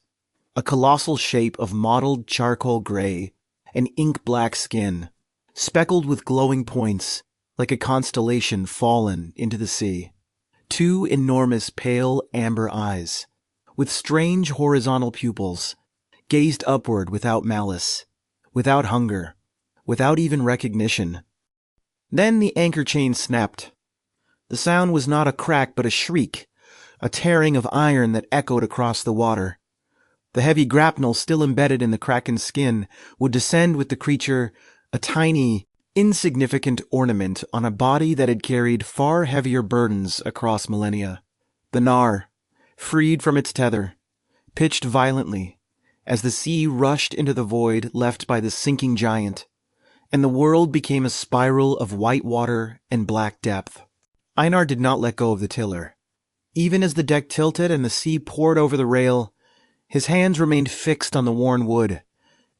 a colossal shape of mottled charcoal gray and ink-black skin, speckled with glowing points like a constellation fallen into the sea. 2 enormous pale amber eyes, with strange horizontal pupils, gazed upward without malice, without hunger, without even recognition. Then the anchor chain snapped. The sound was not a crack but a shriek, a tearing of iron that echoed across the water. The heavy grapnel still embedded in the Kraken's skin would descend with the creature, a tiny, insignificant ornament on a body that had carried far heavier burdens across millennia. The Nar, freed from its tether, pitched violently as the sea rushed into the void left by the sinking giant, and the world became a spiral of white water and black depth. Einar did not let go of the tiller. Even as the deck tilted and the sea poured over the rail, his hands remained fixed on the worn wood,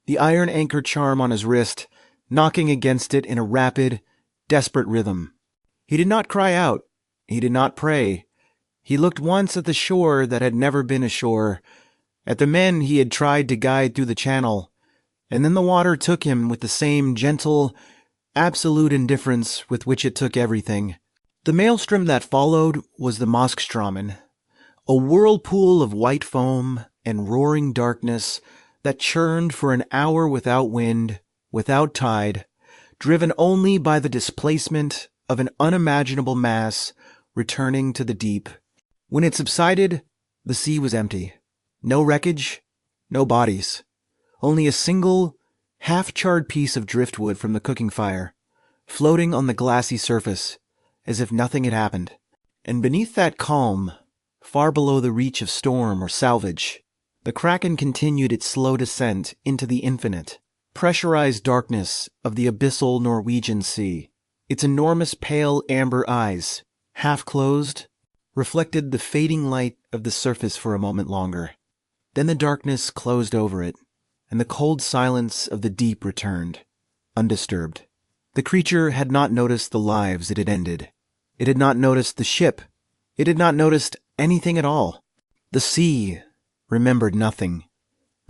the iron anchor charm on his wrist knocking against it in a rapid, desperate rhythm. He did not cry out. He did not pray. He looked once at the shore that had never been a shore, at the men he had tried to guide through the channel, and then the water took him with the same gentle, absolute indifference with which it took everything. The maelstrom that followed was the Moskströmmen, a whirlpool of white foam and roaring darkness that churned for an hour without wind, without tide, driven only by the displacement of an unimaginable mass returning to the deep. When it subsided, the sea was empty. No wreckage, no bodies. Only a single, half-charred piece of driftwood from the cooking fire, floating on the glassy surface, as if nothing had happened. And beneath that calm, far below the reach of storm or salvage, the Kraken continued its slow descent into the infinite, pressurized darkness of the abyssal Norwegian Sea. Its enormous pale amber eyes, half closed, reflected the fading light of the surface for a moment longer. Then the darkness closed over it, and the cold silence of the deep returned, undisturbed. The creature had not noticed the lives it had ended. It had not noticed the ship. It had not noticed anything at all. The sea remembered nothing.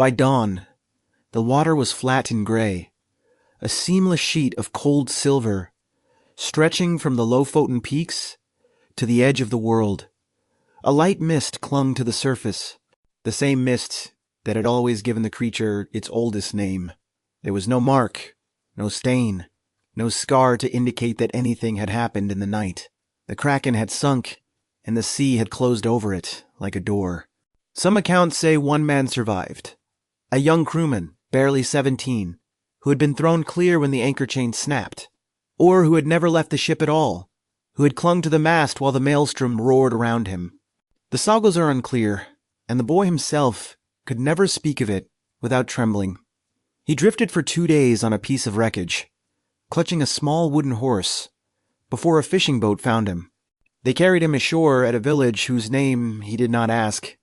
By dawn, the water was flat and gray, a seamless sheet of cold silver, stretching from the Lofoten peaks to the edge of the world. A light mist clung to the surface, the same mist that had always given the creature its oldest name. There was no mark, no stain, no scar to indicate that anything had happened in the night. The Kraken had sunk, and the sea had closed over it like a door. Some accounts say one man survived, a young crewman, barely 17, who had been thrown clear when the anchor chain snapped, or who had never left the ship at all, who had clung to the mast while the maelstrom roared around him. The sagas are unclear, and the boy himself could never speak of it without trembling. He drifted for 2 days on a piece of wreckage, clutching a small wooden horse, before a fishing boat found him. They carried him ashore at a village whose name he did not ask.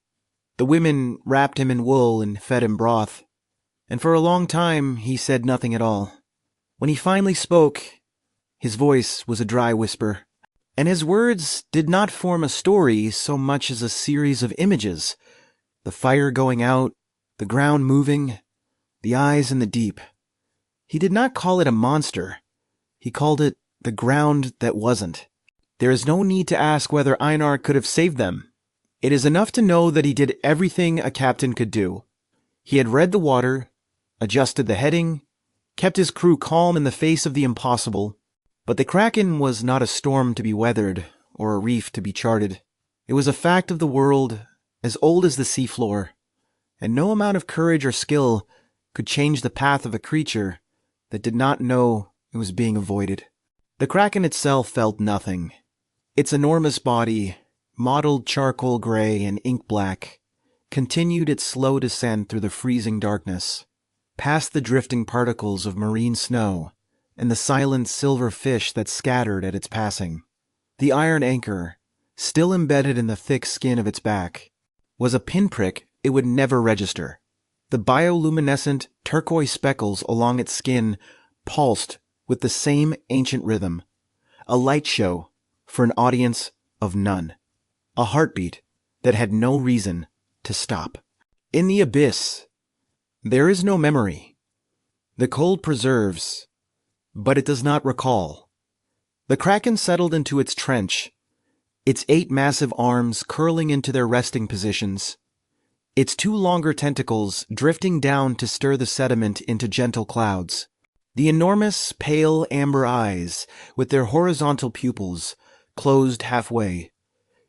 The women wrapped him in wool and fed him broth, and for a long time he said nothing at all. When he finally spoke, his voice was a dry whisper, and his words did not form a story so much as a series of images. The fire going out, the ground moving, the eyes in the deep. He did not call it a monster. He called it the ground that wasn't. There is no need to ask whether Einar could have saved them. It is enough to know that he did everything a captain could do. He had read the water, adjusted the heading, kept his crew calm in the face of the impossible. But the Kraken was not a storm to be weathered or a reef to be charted. It was a fact of the world as old as the seafloor, and no amount of courage or skill could change the path of a creature that did not know it was being avoided. The Kraken itself felt nothing. Its enormous body, mottled charcoal gray and ink black, continued its slow descent through the freezing darkness, past the drifting particles of marine snow and the silent silver fish that scattered at its passing. The iron anchor, still embedded in the thick skin of its back, was a pinprick it would never register. The bioluminescent turquoise speckles along its skin pulsed with the same ancient rhythm, a light show for an audience of none, a heartbeat that had no reason to stop. In the abyss, there is no memory. The cold preserves, but it does not recall. The Kraken settled into its trench, its 8 massive arms curling into their resting positions, its 2 longer tentacles drifting down to stir the sediment into gentle clouds. The enormous, pale amber eyes, with their horizontal pupils, closed halfway.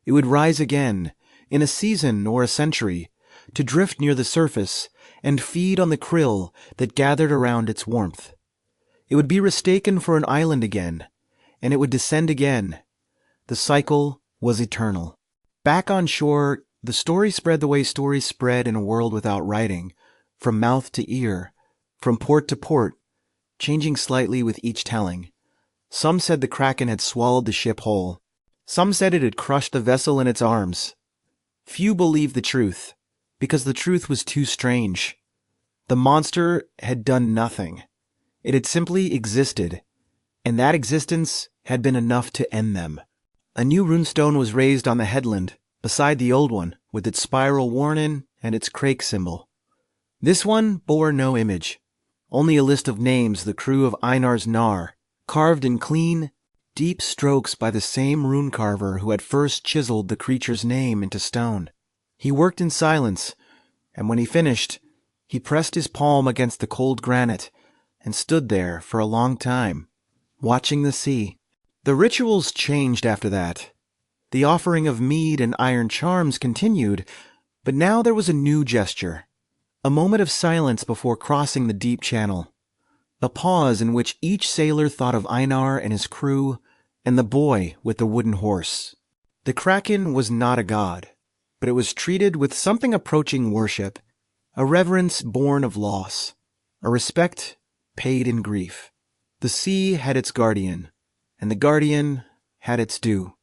It would rise again, in a season or a century, to drift near the surface and feed on the krill that gathered around its warmth. It would be mistaken for an island again, and it would descend again. The cycle was eternal. Back on shore, the story spread the way stories spread in a world without writing, from mouth to ear, from port to port, changing slightly with each telling. Some said the Kraken had swallowed the ship whole. Some said it had crushed the vessel in its arms. Few believed the truth, because the truth was too strange. The monster had done nothing. It had simply existed, and that existence had been enough to end them. A new runestone was raised on the headland, beside the old one, with its spiral worn in and its crake symbol. This one bore no image, only a list of names the crew of Einar's Nar, carved in clean, deep strokes by the same rune carver who had first chiseled the creature's name into stone. He worked in silence, and when he finished, he pressed his palm against the cold granite and stood there for a long time, watching the sea. The rituals changed after that. The offering of mead and iron charms continued, but now there was a new gesture, a moment of silence before crossing the deep channel, a pause in which each sailor thought of Einar and his crew and the boy with the wooden horse. The Kraken was not a god, but it was treated with something approaching worship, a reverence born of loss, a respect paid in grief. The sea had its guardian, and the guardian had its due.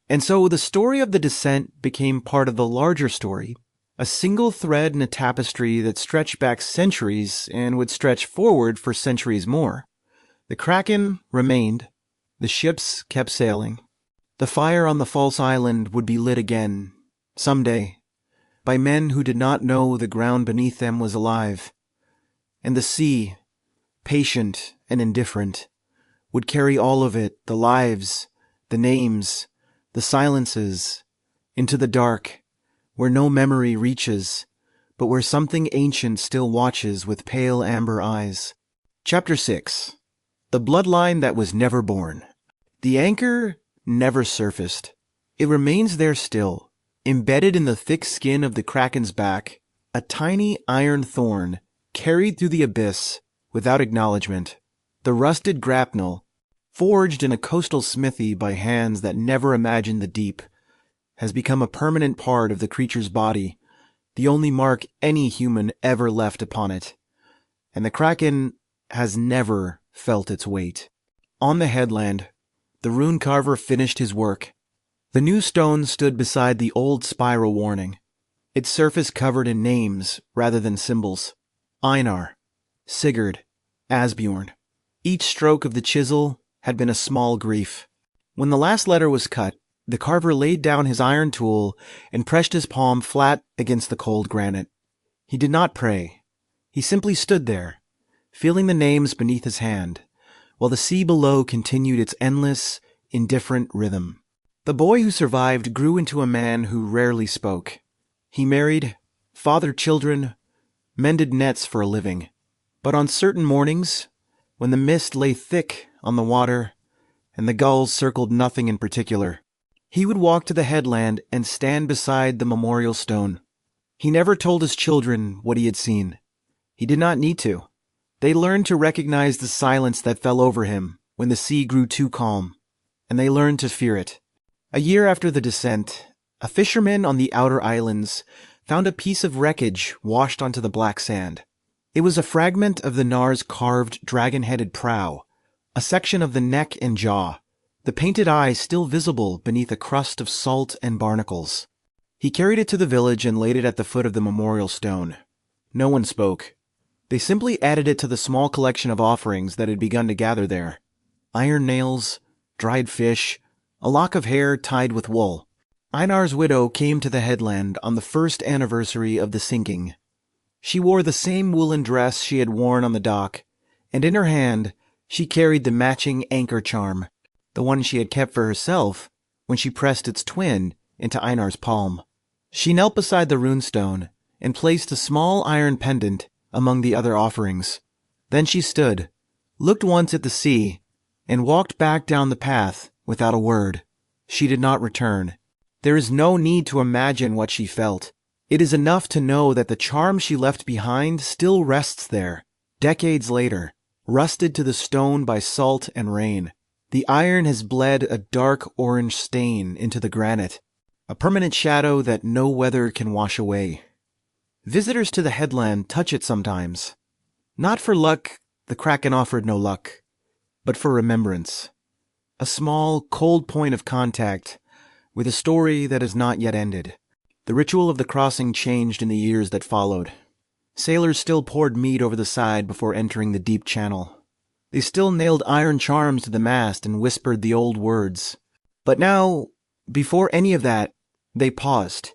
And so the story of the descent became part of the larger story, a single thread in a tapestry that stretched back centuries and would stretch forward for centuries more. The Kraken remained. The ships kept sailing. The fire on the false island would be lit again, someday. by men who did not know the ground beneath them was alive. And the sea, patient and indifferent, would carry all of it, the lives, the names, the silences, into the dark, where no memory reaches, but where something ancient still watches with pale amber eyes. Chapter 6. The Bloodline That Was Never Born. The anchor never surfaced. It remains there still, embedded in the thick skin of the Kraken's back, a tiny iron thorn carried through the abyss without acknowledgement. The rusted grapnel, forged in a coastal smithy by hands that never imagined the deep, has become a permanent part of the creature's body, the only mark any human ever left upon it. And the Kraken has never felt its weight. On the headland, the rune carver finished his work. The new stone stood beside the old spiral warning, its surface covered in names rather than symbols. Einar, Sigurd, Asbjorn. Each stroke of the chisel had been a small grief. When the last letter was cut, the carver laid down his iron tool and pressed his palm flat against the cold granite. He did not pray. He simply stood there, feeling the names beneath his hand, while the sea below continued its endless, indifferent rhythm. The boy who survived grew into a man who rarely spoke. He married, fathered children, mended nets for a living. But on certain mornings, when the mist lay thick on the water and the gulls circled nothing in particular, he would walk to the headland and stand beside the memorial stone. He never told his children what he had seen. He did not need to. They learned to recognize the silence that fell over him when the sea grew too calm, and they learned to fear it. A year after the descent, a fisherman on the outer islands found a piece of wreckage washed onto the black sand. It was a fragment of the Nar's carved dragon-headed prow, a section of the neck and jaw, the painted eye still visible beneath a crust of salt and barnacles. He carried it to the village and laid it at the foot of the memorial stone. No one spoke. They simply added it to the small collection of offerings that had begun to gather there. Iron nails, dried fish, a lock of hair tied with wool. Einar's widow came to the headland on the first anniversary of the sinking. She wore the same woolen dress she had worn on the dock, and in her hand she carried the matching anchor charm, the one she had kept for herself when she pressed its twin into Einar's palm. She knelt beside the runestone and placed a small iron pendant among the other offerings. Then she stood, looked once at the sea, and walked back down the path without a word. She did not return. There is no need to imagine what she felt. It is enough to know that the charm she left behind still rests there, decades later, rusted to the stone by salt and rain. The iron has bled a dark orange stain into the granite, a permanent shadow that no weather can wash away. Visitors to the headland touch it sometimes. Not for luck, the Kraken offered no luck, but for remembrance. A small, cold point of contact with a story that has not yet ended. The ritual of the crossing changed in the years that followed. Sailors still poured mead over the side before entering the deep channel. They still nailed iron charms to the mast and whispered the old words. But now, before any of that, they paused.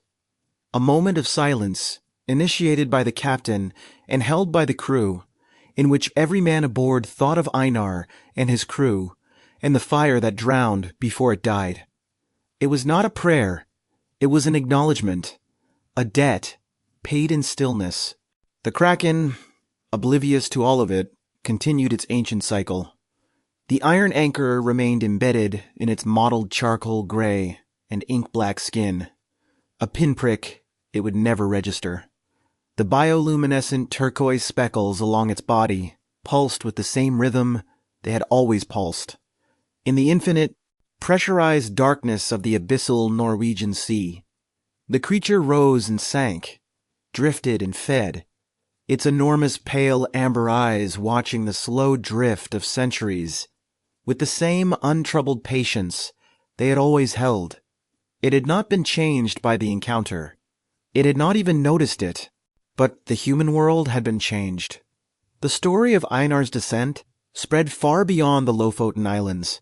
A moment of silence, initiated by the captain and held by the crew, in which every man aboard thought of Einar and his crew, and the fire that drowned before it died. It was not a prayer. It was an acknowledgement, a debt, paid in stillness. The Kraken, oblivious to all of it, continued its ancient cycle. The iron anchor remained embedded in its mottled charcoal gray and ink-black skin, a pinprick it would never register. The bioluminescent turquoise speckles along its body pulsed with the same rhythm they had always pulsed. In the infinite, pressurized darkness of the abyssal Norwegian Sea, the creature rose and sank, drifted and fed, its enormous pale amber eyes watching the slow drift of centuries with the same untroubled patience they had always held. It had not been changed by the encounter. It had not even noticed it, but the human world had been changed. The story of Einar's descent spread far beyond the Lofoten Islands,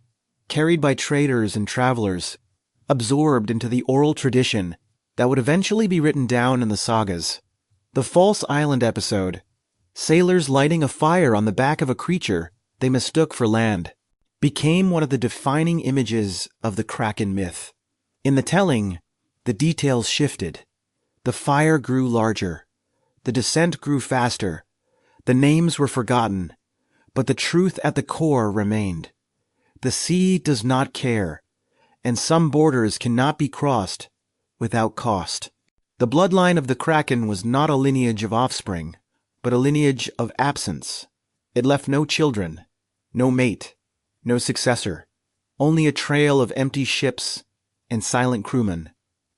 carried by traders and travelers, absorbed into the oral tradition, that would eventually be written down in the sagas. The False Island episode, sailors lighting a fire on the back of a creature they mistook for land, became one of the defining images of the Kraken myth. In the telling, the details shifted. The fire grew larger. The descent grew faster. The names were forgotten, but the truth at the core remained. The sea does not care, and some borders cannot be crossed without cost. The bloodline of the Kraken was not a lineage of offspring, but a lineage of absence. It left no children, no mate, no successor, only a trail of empty ships and silent crewmen,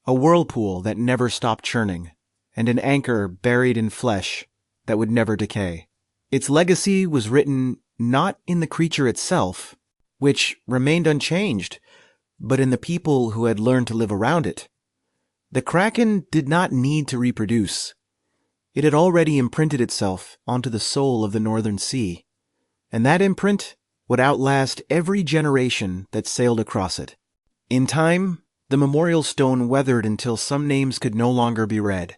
a whirlpool that never stopped churning, and an anchor buried in flesh that would never decay. Its legacy was written not in the creature itself, which remained unchanged, but in the people who had learned to live around it. The Kraken did not need to reproduce. It had already imprinted itself onto the soul of the Northern Sea, and that imprint would outlast every generation that sailed across it. In time, the memorial stone weathered until some names could no longer be read.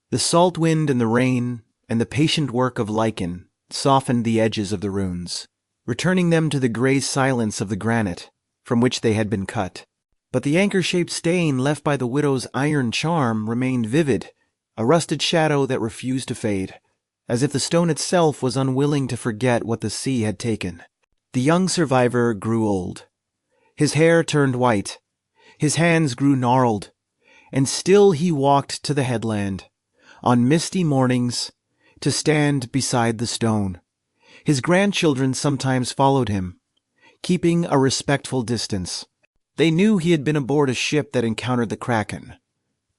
The salt wind and the rain and the patient work of lichen softened the edges of the runes, returning them to the gray silence of the granite from which they had been cut. But the anchor-shaped stain left by the widow's iron charm remained vivid, a rusted shadow that refused to fade, as if the stone itself was unwilling to forget what the sea had taken. The young survivor grew old. His hair turned white, his hands grew gnarled, and still he walked to the headland, on misty mornings, to stand beside the stone. His grandchildren sometimes followed him, keeping a respectful distance. They knew he had been aboard a ship that encountered the Kraken,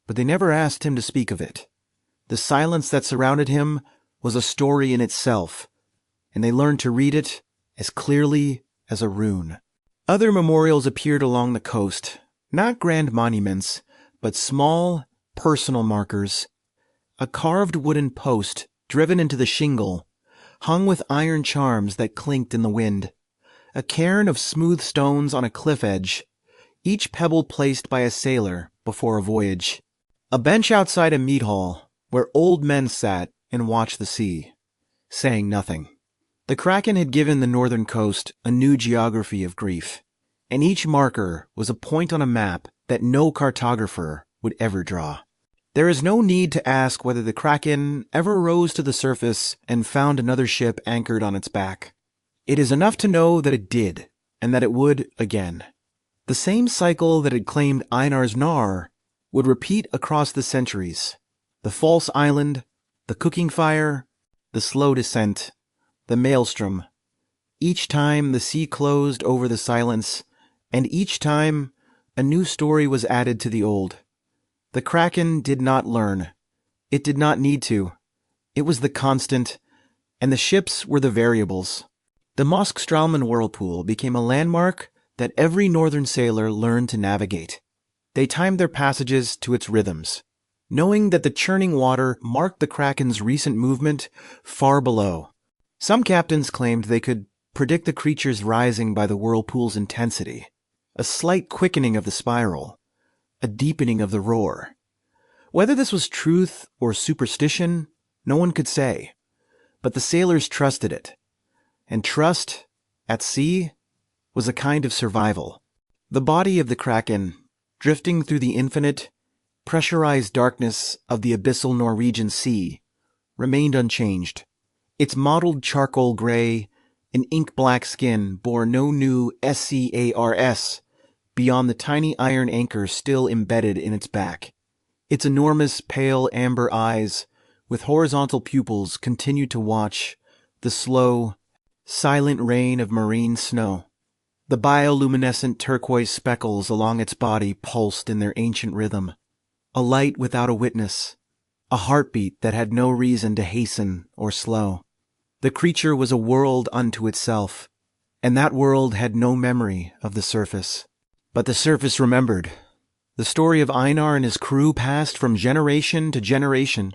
but they never asked him to speak of it. The silence that surrounded him was a story in itself, and they learned to read it as clearly as a rune. Other memorials appeared along the coast, not grand monuments, but small, personal markers. A carved wooden post driven into the shingle, hung with iron charms that clinked in the wind. A cairn of smooth stones on a cliff edge, each pebble placed by a sailor before a voyage. A bench outside a mead hall, where old men sat and watched the sea, saying nothing. The Kraken had given the northern coast a new geography of grief, and each marker was a point on a map that no cartographer would ever draw. There is no need to ask whether the Kraken ever rose to the surface and found another ship anchored on its back. It is enough to know that it did, and that it would again. The same cycle that had claimed Einar's Nar would repeat across the centuries. The false island, the cooking fire, the slow descent, the maelstrom. Each time the sea closed over the silence, and each time a new story was added to the old. The Kraken did not learn. It did not need to. It was the constant, and the ships were the variables. The Moskstraumen whirlpool became a landmark that every northern sailor learned to navigate. They timed their passages to its rhythms, knowing that the churning water marked the Kraken's recent movement far below. Some captains claimed they could predict the creature's rising by the whirlpool's intensity, a slight quickening of the spiral, a deepening of the roar. Whether this was truth or superstition, no one could say, but the sailors trusted it. And trust, at sea, was a kind of survival. The body of the Kraken, drifting through the infinite, pressurized darkness of the abyssal Norwegian Sea, remained unchanged. Its mottled charcoal gray and ink-black skin bore no new scars beyond the tiny iron anchor still embedded in its back. Its enormous pale amber eyes, with horizontal pupils, continued to watch the slow, silent rain of marine snow. The bioluminescent turquoise speckles along its body pulsed in their ancient rhythm, a light without a witness, a heartbeat that had no reason to hasten or slow. The creature was a world unto itself, and that world had no memory of the surface. But the surface remembered. The story of Einar and his crew passed from generation to generation,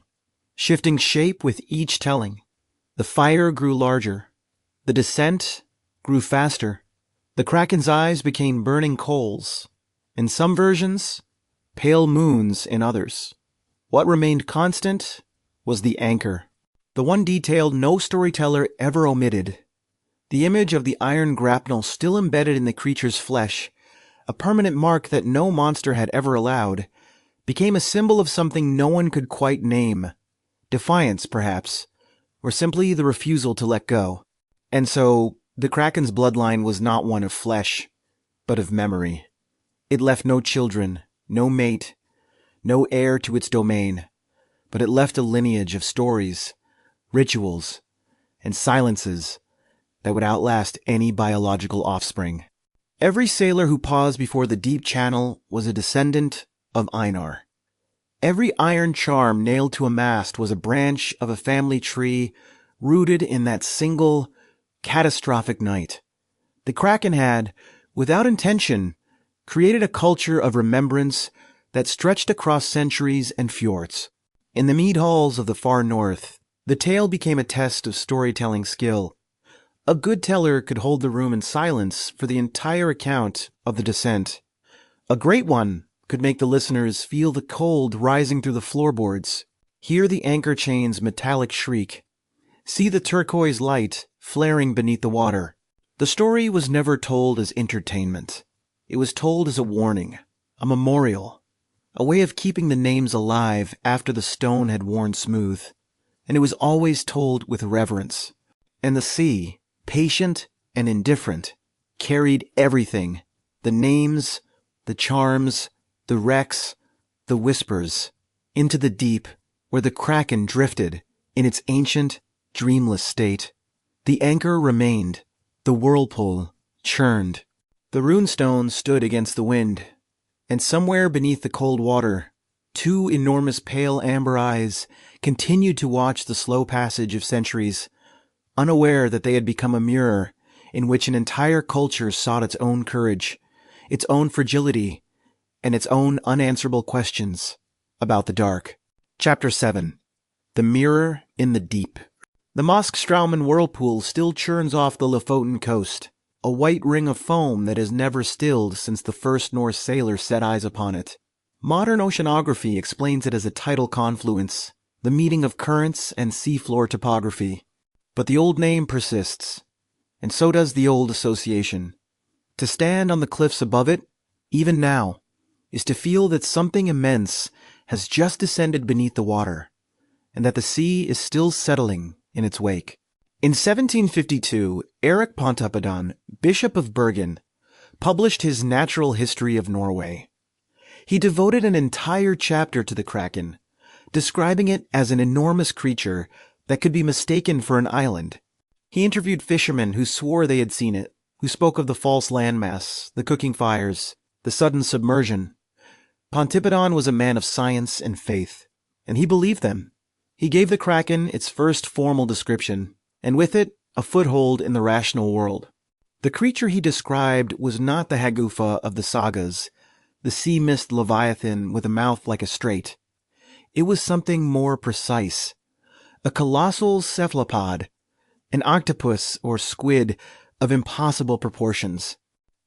shifting shape with each telling. The fire grew larger. The descent grew faster. The Kraken's eyes became burning coals. In some versions, pale moons in others. What remained constant was the anchor, the one detail no storyteller ever omitted. The image of the iron grapnel still embedded in the creature's flesh, a permanent mark that no monster had ever allowed, became a symbol of something no one could quite name. Defiance, perhaps, or simply the refusal to let go. And so, the Kraken's bloodline was not one of flesh, but of memory. It left no children, no mate, no heir to its domain, but it left a lineage of stories, rituals, and silences that would outlast any biological offspring. Every sailor who paused before the deep channel was a descendant of Einar. Every iron charm nailed to a mast was a branch of a family tree rooted in that single, catastrophic night. The Kraken had, without intention, created a culture of remembrance that stretched across centuries and fjords. In the mead halls of the far north, the tale became a test of storytelling skill. A good teller could hold the room in silence for the entire account of the descent. A great one could make the listeners feel the cold rising through the floorboards, hear the anchor chain's metallic shriek, see the turquoise light flaring beneath the water. The story was never told as entertainment. It was told as a warning, a memorial, a way of keeping the names alive after the stone had worn smooth. And it was always told with reverence. And the sea, patient and indifferent, carried everything, the names, the charms, the wrecks, the whispers, into the deep where the Kraken drifted in its ancient, dreamless state. The anchor remained, the whirlpool churned. The runestones stood against the wind, and somewhere beneath the cold water, two enormous pale amber eyes continued to watch the slow passage of centuries, unaware that they had become a mirror in which an entire culture sought its own courage, its own fragility, and its own unanswerable questions about the dark. Chapter 7. The Mirror in the Deep. The Moskstraumen whirlpool still churns off the Lofoten coast, a white ring of foam that has never stilled since the first Norse sailor set eyes upon it. Modern oceanography explains it as a tidal confluence, the meeting of currents and seafloor topography. But the old name persists, and so does the old association. To stand on the cliffs above it, even now, is to feel that something immense has just descended beneath the water, and that the sea is still settling in its wake. In 1752, Erik Pontoppidan, Bishop of Bergen, published his Natural History of Norway. He devoted an entire chapter to the Kraken, describing it as an enormous creature that could be mistaken for an island. He interviewed fishermen who swore they had seen it, who spoke of the false landmass, the cooking fires, the sudden submersion. Pontoppidan was a man of science and faith, and he believed them. He gave the Kraken its first formal description, and with it, a foothold in the rational world. The creature he described was not the hafgufa of the sagas, the sea mist leviathan with a mouth like a straight. It was something more precise. A colossal cephalopod, an octopus or squid of impossible proportions.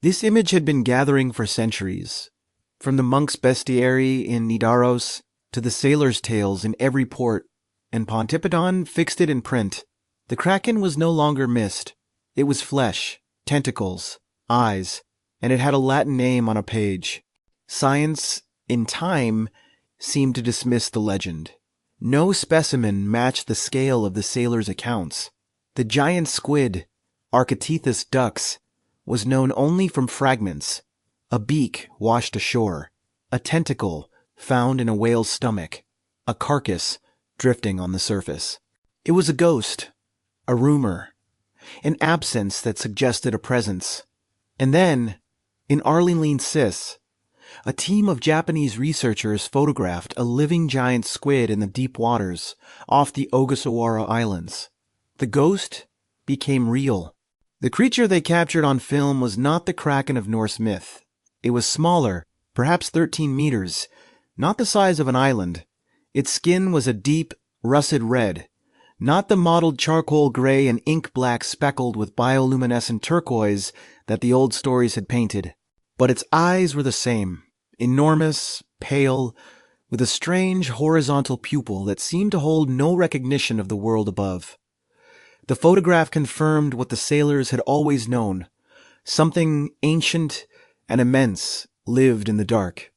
This image had been gathering for centuries, from the monk's bestiary in Nidaros to the sailors' tales in every port, and Pontoppidan fixed it in print. The Kraken was no longer mist. It was flesh, tentacles, eyes, and it had a Latin name on a page. Science, in time, seemed to dismiss the legend. No specimen matched the scale of the sailors' accounts. The giant squid, Architeuthis ducks, was known only from fragments. A beak washed ashore, a tentacle found in a whale's stomach, a carcass drifting on the surface. It was a ghost, a rumor, an absence that suggested a presence. And then, in Arlinleen-Sis, a team of Japanese researchers photographed a living giant squid in the deep waters off the Örvar-Odds Islands. The ghost became real. The creature they captured on film was not the Kraken of Norse myth. It was smaller, perhaps 13 meters, not the size of an island. Its skin was a deep, russet red, not the mottled charcoal gray and ink black speckled with bioluminescent turquoise that the old stories had painted. But its eyes were the same, enormous, pale, with a strange horizontal pupil that seemed to hold no recognition of the world above. The photograph confirmed what the sailors had always known. Something ancient and immense lived in the dark.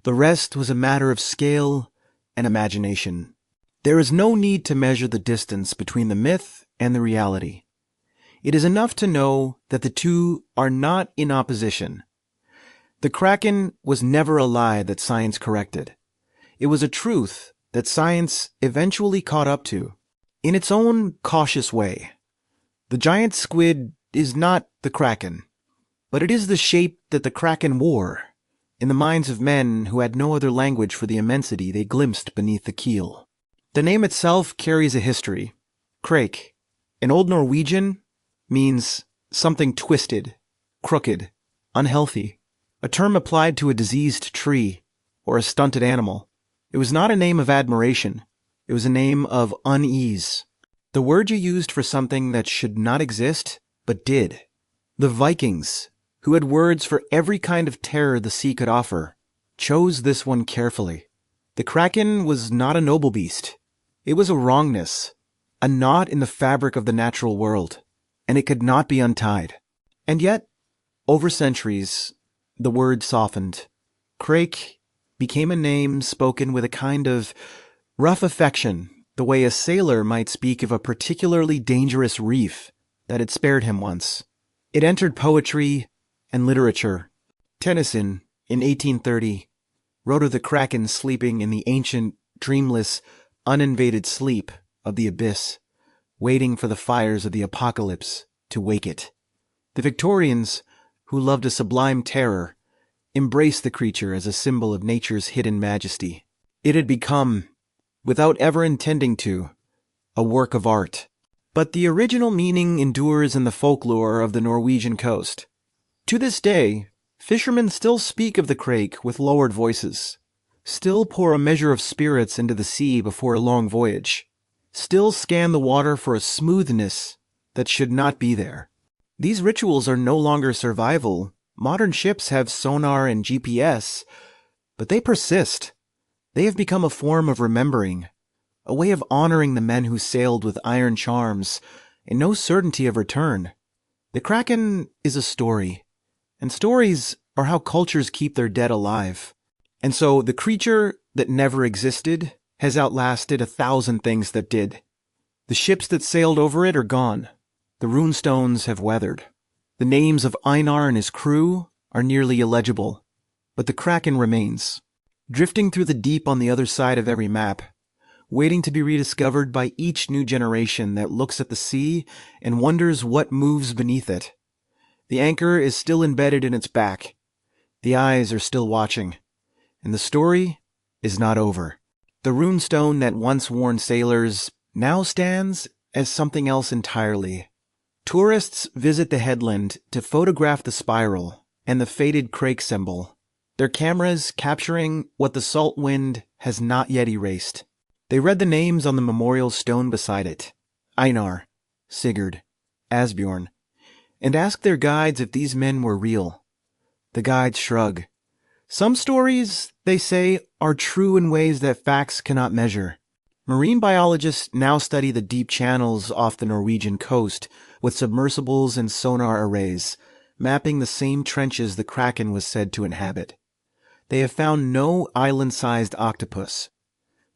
The rest was a matter of scale and imagination. There is no need to measure the distance between the myth and the reality. It is enough to know that the two are not in opposition. The Kraken was never a lie that science corrected. It was a truth that science eventually caught up to, in its own cautious way. The giant squid is not the Kraken, but it is the shape that the Kraken wore in the minds of men who had no other language for the immensity they glimpsed beneath the keel. The name itself carries a history. Krak, in Old Norwegian, means something twisted, crooked, unhealthy, a term applied to a diseased tree or a stunted animal. It was not a name of admiration. It was a name of unease. The word you used for something that should not exist, but did. The Vikings, who had words for every kind of terror the sea could offer, chose this one carefully. The Kraken was not a noble beast. It was a wrongness, a knot in the fabric of the natural world, and it could not be untied. And yet, over centuries, the word softened. Krak became a name spoken with a kind of rough affection, the way a sailor might speak of a particularly dangerous reef that had spared him once. It entered poetry and literature. Tennyson, in 1830, wrote of the Kraken sleeping in the ancient, dreamless, uninvaded sleep of the abyss, waiting for the fires of the apocalypse to wake it. The Victorians, who loved a sublime terror, embraced the creature as a symbol of nature's hidden majesty. It had become, without ever intending to, a work of art. But the original meaning endures in the folklore of the Norwegian coast. To this day, fishermen still speak of the Krak with lowered voices, still pour a measure of spirits into the sea before a long voyage, still scan the water for a smoothness that should not be there. These rituals are no longer survival. Modern ships have sonar and GPS, but they persist. They have become a form of remembering, a way of honoring the men who sailed with iron charms and no certainty of return. The Kraken is a story, and stories are how cultures keep their dead alive. And so the creature that never existed has outlasted 1,000 things that did. The ships that sailed over it are gone. The runestones have weathered. The names of Einar and his crew are nearly illegible, but the Kraken remains, drifting through the deep on the other side of every map, waiting to be rediscovered by each new generation that looks at the sea and wonders what moves beneath it. The anchor is still embedded in its back. The eyes are still watching, and the story is not over. The runestone that once warned sailors now stands as something else entirely. Tourists visit the headland to photograph the spiral and the faded Krak symbol, their cameras capturing what the salt wind has not yet erased. They read the names on the memorial stone beside it, Einar, Sigurd, Asbjorn, and asked their guides if these men were real. The guides shrug. Some stories, they say, are true in ways that facts cannot measure. Marine biologists now study the deep channels off the Norwegian coast with submersibles and sonar arrays, mapping the same trenches the Kraken was said to inhabit. They have found no island-sized octopus,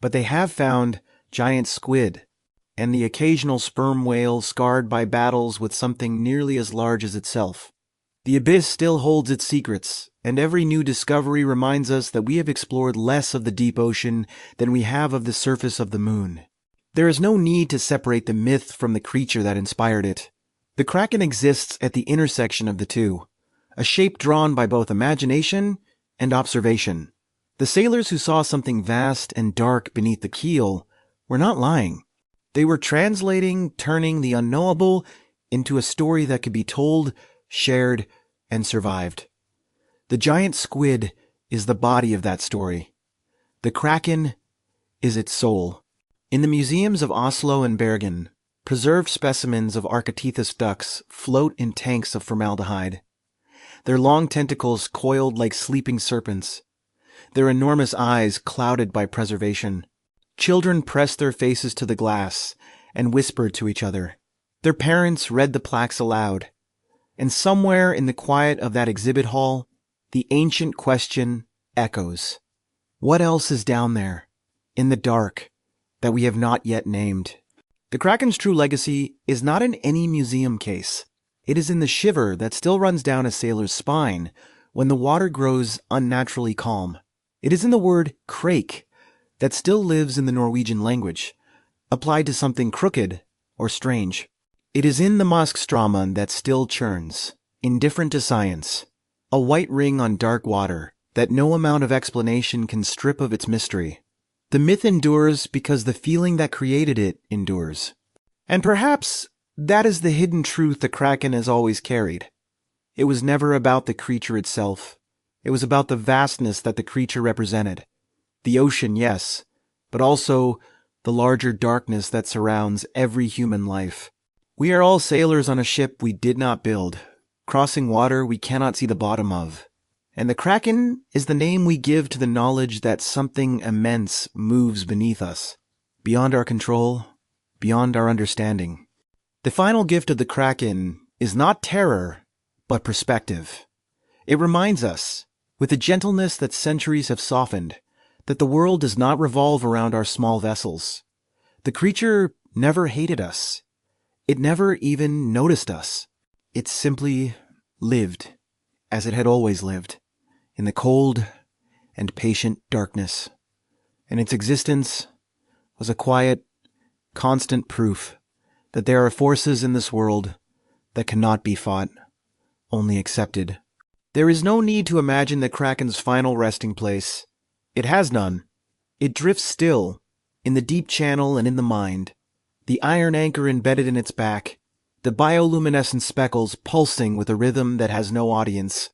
but they have found giant squid and the occasional sperm whale scarred by battles with something nearly as large as itself. The abyss still holds its secrets, and every new discovery reminds us that we have explored less of the deep ocean than we have of the surface of the moon. There is no need to separate the myth from the creature that inspired it. The Kraken exists at the intersection of the two, a shape drawn by both imagination and observation. The sailors who saw something vast and dark beneath the keel were not lying. They were turning the unknowable into a story that could be told, shared, and survived. The giant squid is the body of that story. The Kraken is its soul. In the museums of Oslo and Bergen, preserved specimens of Architeuthis ducks float in tanks of formaldehyde, their long tentacles coiled like sleeping serpents. their enormous eyes clouded by preservation. Children pressed their faces to the glass and whispered to each other. Their parents read the plaques aloud. And somewhere in the quiet of that exhibit hall, the ancient question echoes. What else is down there, in the dark, that we have not yet named? The Kraken's true legacy is not in any museum case. It is in the shiver that still runs down a sailor's spine when the water grows unnaturally calm. It is in the word krake that still lives in the Norwegian language, applied to something crooked or strange. It is in the mist-shrouded that still churns, indifferent to science, a white ring on dark water that no amount of explanation can strip of its mystery. The myth endures because the feeling that created it endures. And perhaps that is the hidden truth the Kraken has always carried. It was never about the creature itself. It was about the vastness that the creature represented. The ocean, yes, but also the larger darkness that surrounds every human life. We are all sailors on a ship we did not build, crossing water we cannot see the bottom of. And the Kraken is the name we give to the knowledge that something immense moves beneath us, beyond our control, beyond our understanding. The final gift of the Kraken is not terror, but perspective. It reminds us, with a gentleness that centuries have softened, that the world does not revolve around our small vessels. The creature never hated us. It never even noticed us. It simply lived, as it had always lived, in the cold and patient darkness. And its existence was a quiet, constant proof that there are forces in this world that cannot be fought, only accepted. There is no need to imagine the Kraken's final resting place. It has none. It drifts still, in the deep channel and in the mind, the iron anchor embedded in its back, the bioluminescent speckles pulsing with a rhythm that has no audience.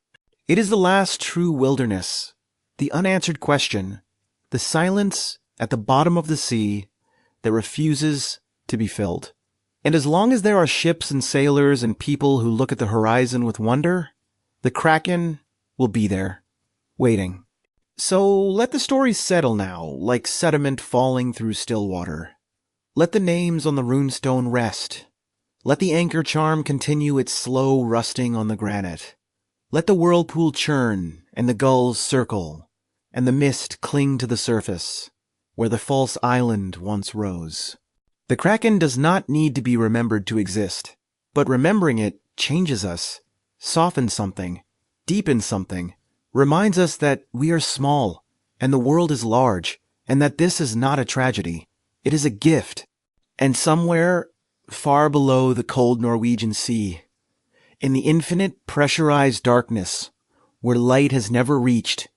It is the last true wilderness, the unanswered question, the silence at the bottom of the sea that refuses to be filled. And as long as there are ships and sailors and people who look at the horizon with wonder, the Kraken will be there, waiting. So let the stories settle now, like sediment falling through still water. Let the names on the runestone rest. Let the anchor charm continue its slow rusting on the granite. Let the whirlpool churn, and the gulls circle, and the mist cling to the surface, where the false island once rose. The Kraken does not need to be remembered to exist, but remembering it changes us, softens something, deepens something, reminds us that we are small, and the world is large, and that this is not a tragedy. It is a gift. And somewhere far below the cold Norwegian Sea, in the infinite pressurized darkness, where light has never reached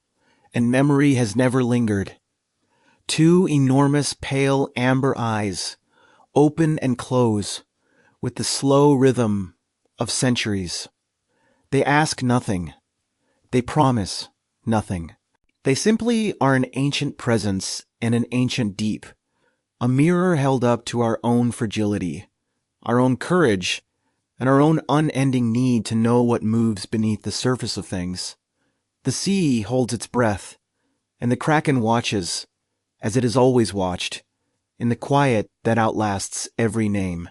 and memory has never lingered, two enormous pale amber eyes open and close with the slow rhythm of centuries. They ask nothing. They promise nothing. They simply are an ancient presence and an ancient deep, a mirror held up to our own fragility, our own courage, and our own unending need to know what moves beneath the surface of things. The sea holds its breath, and the Kraken watches, as it has always watched, in the quiet that outlasts every name.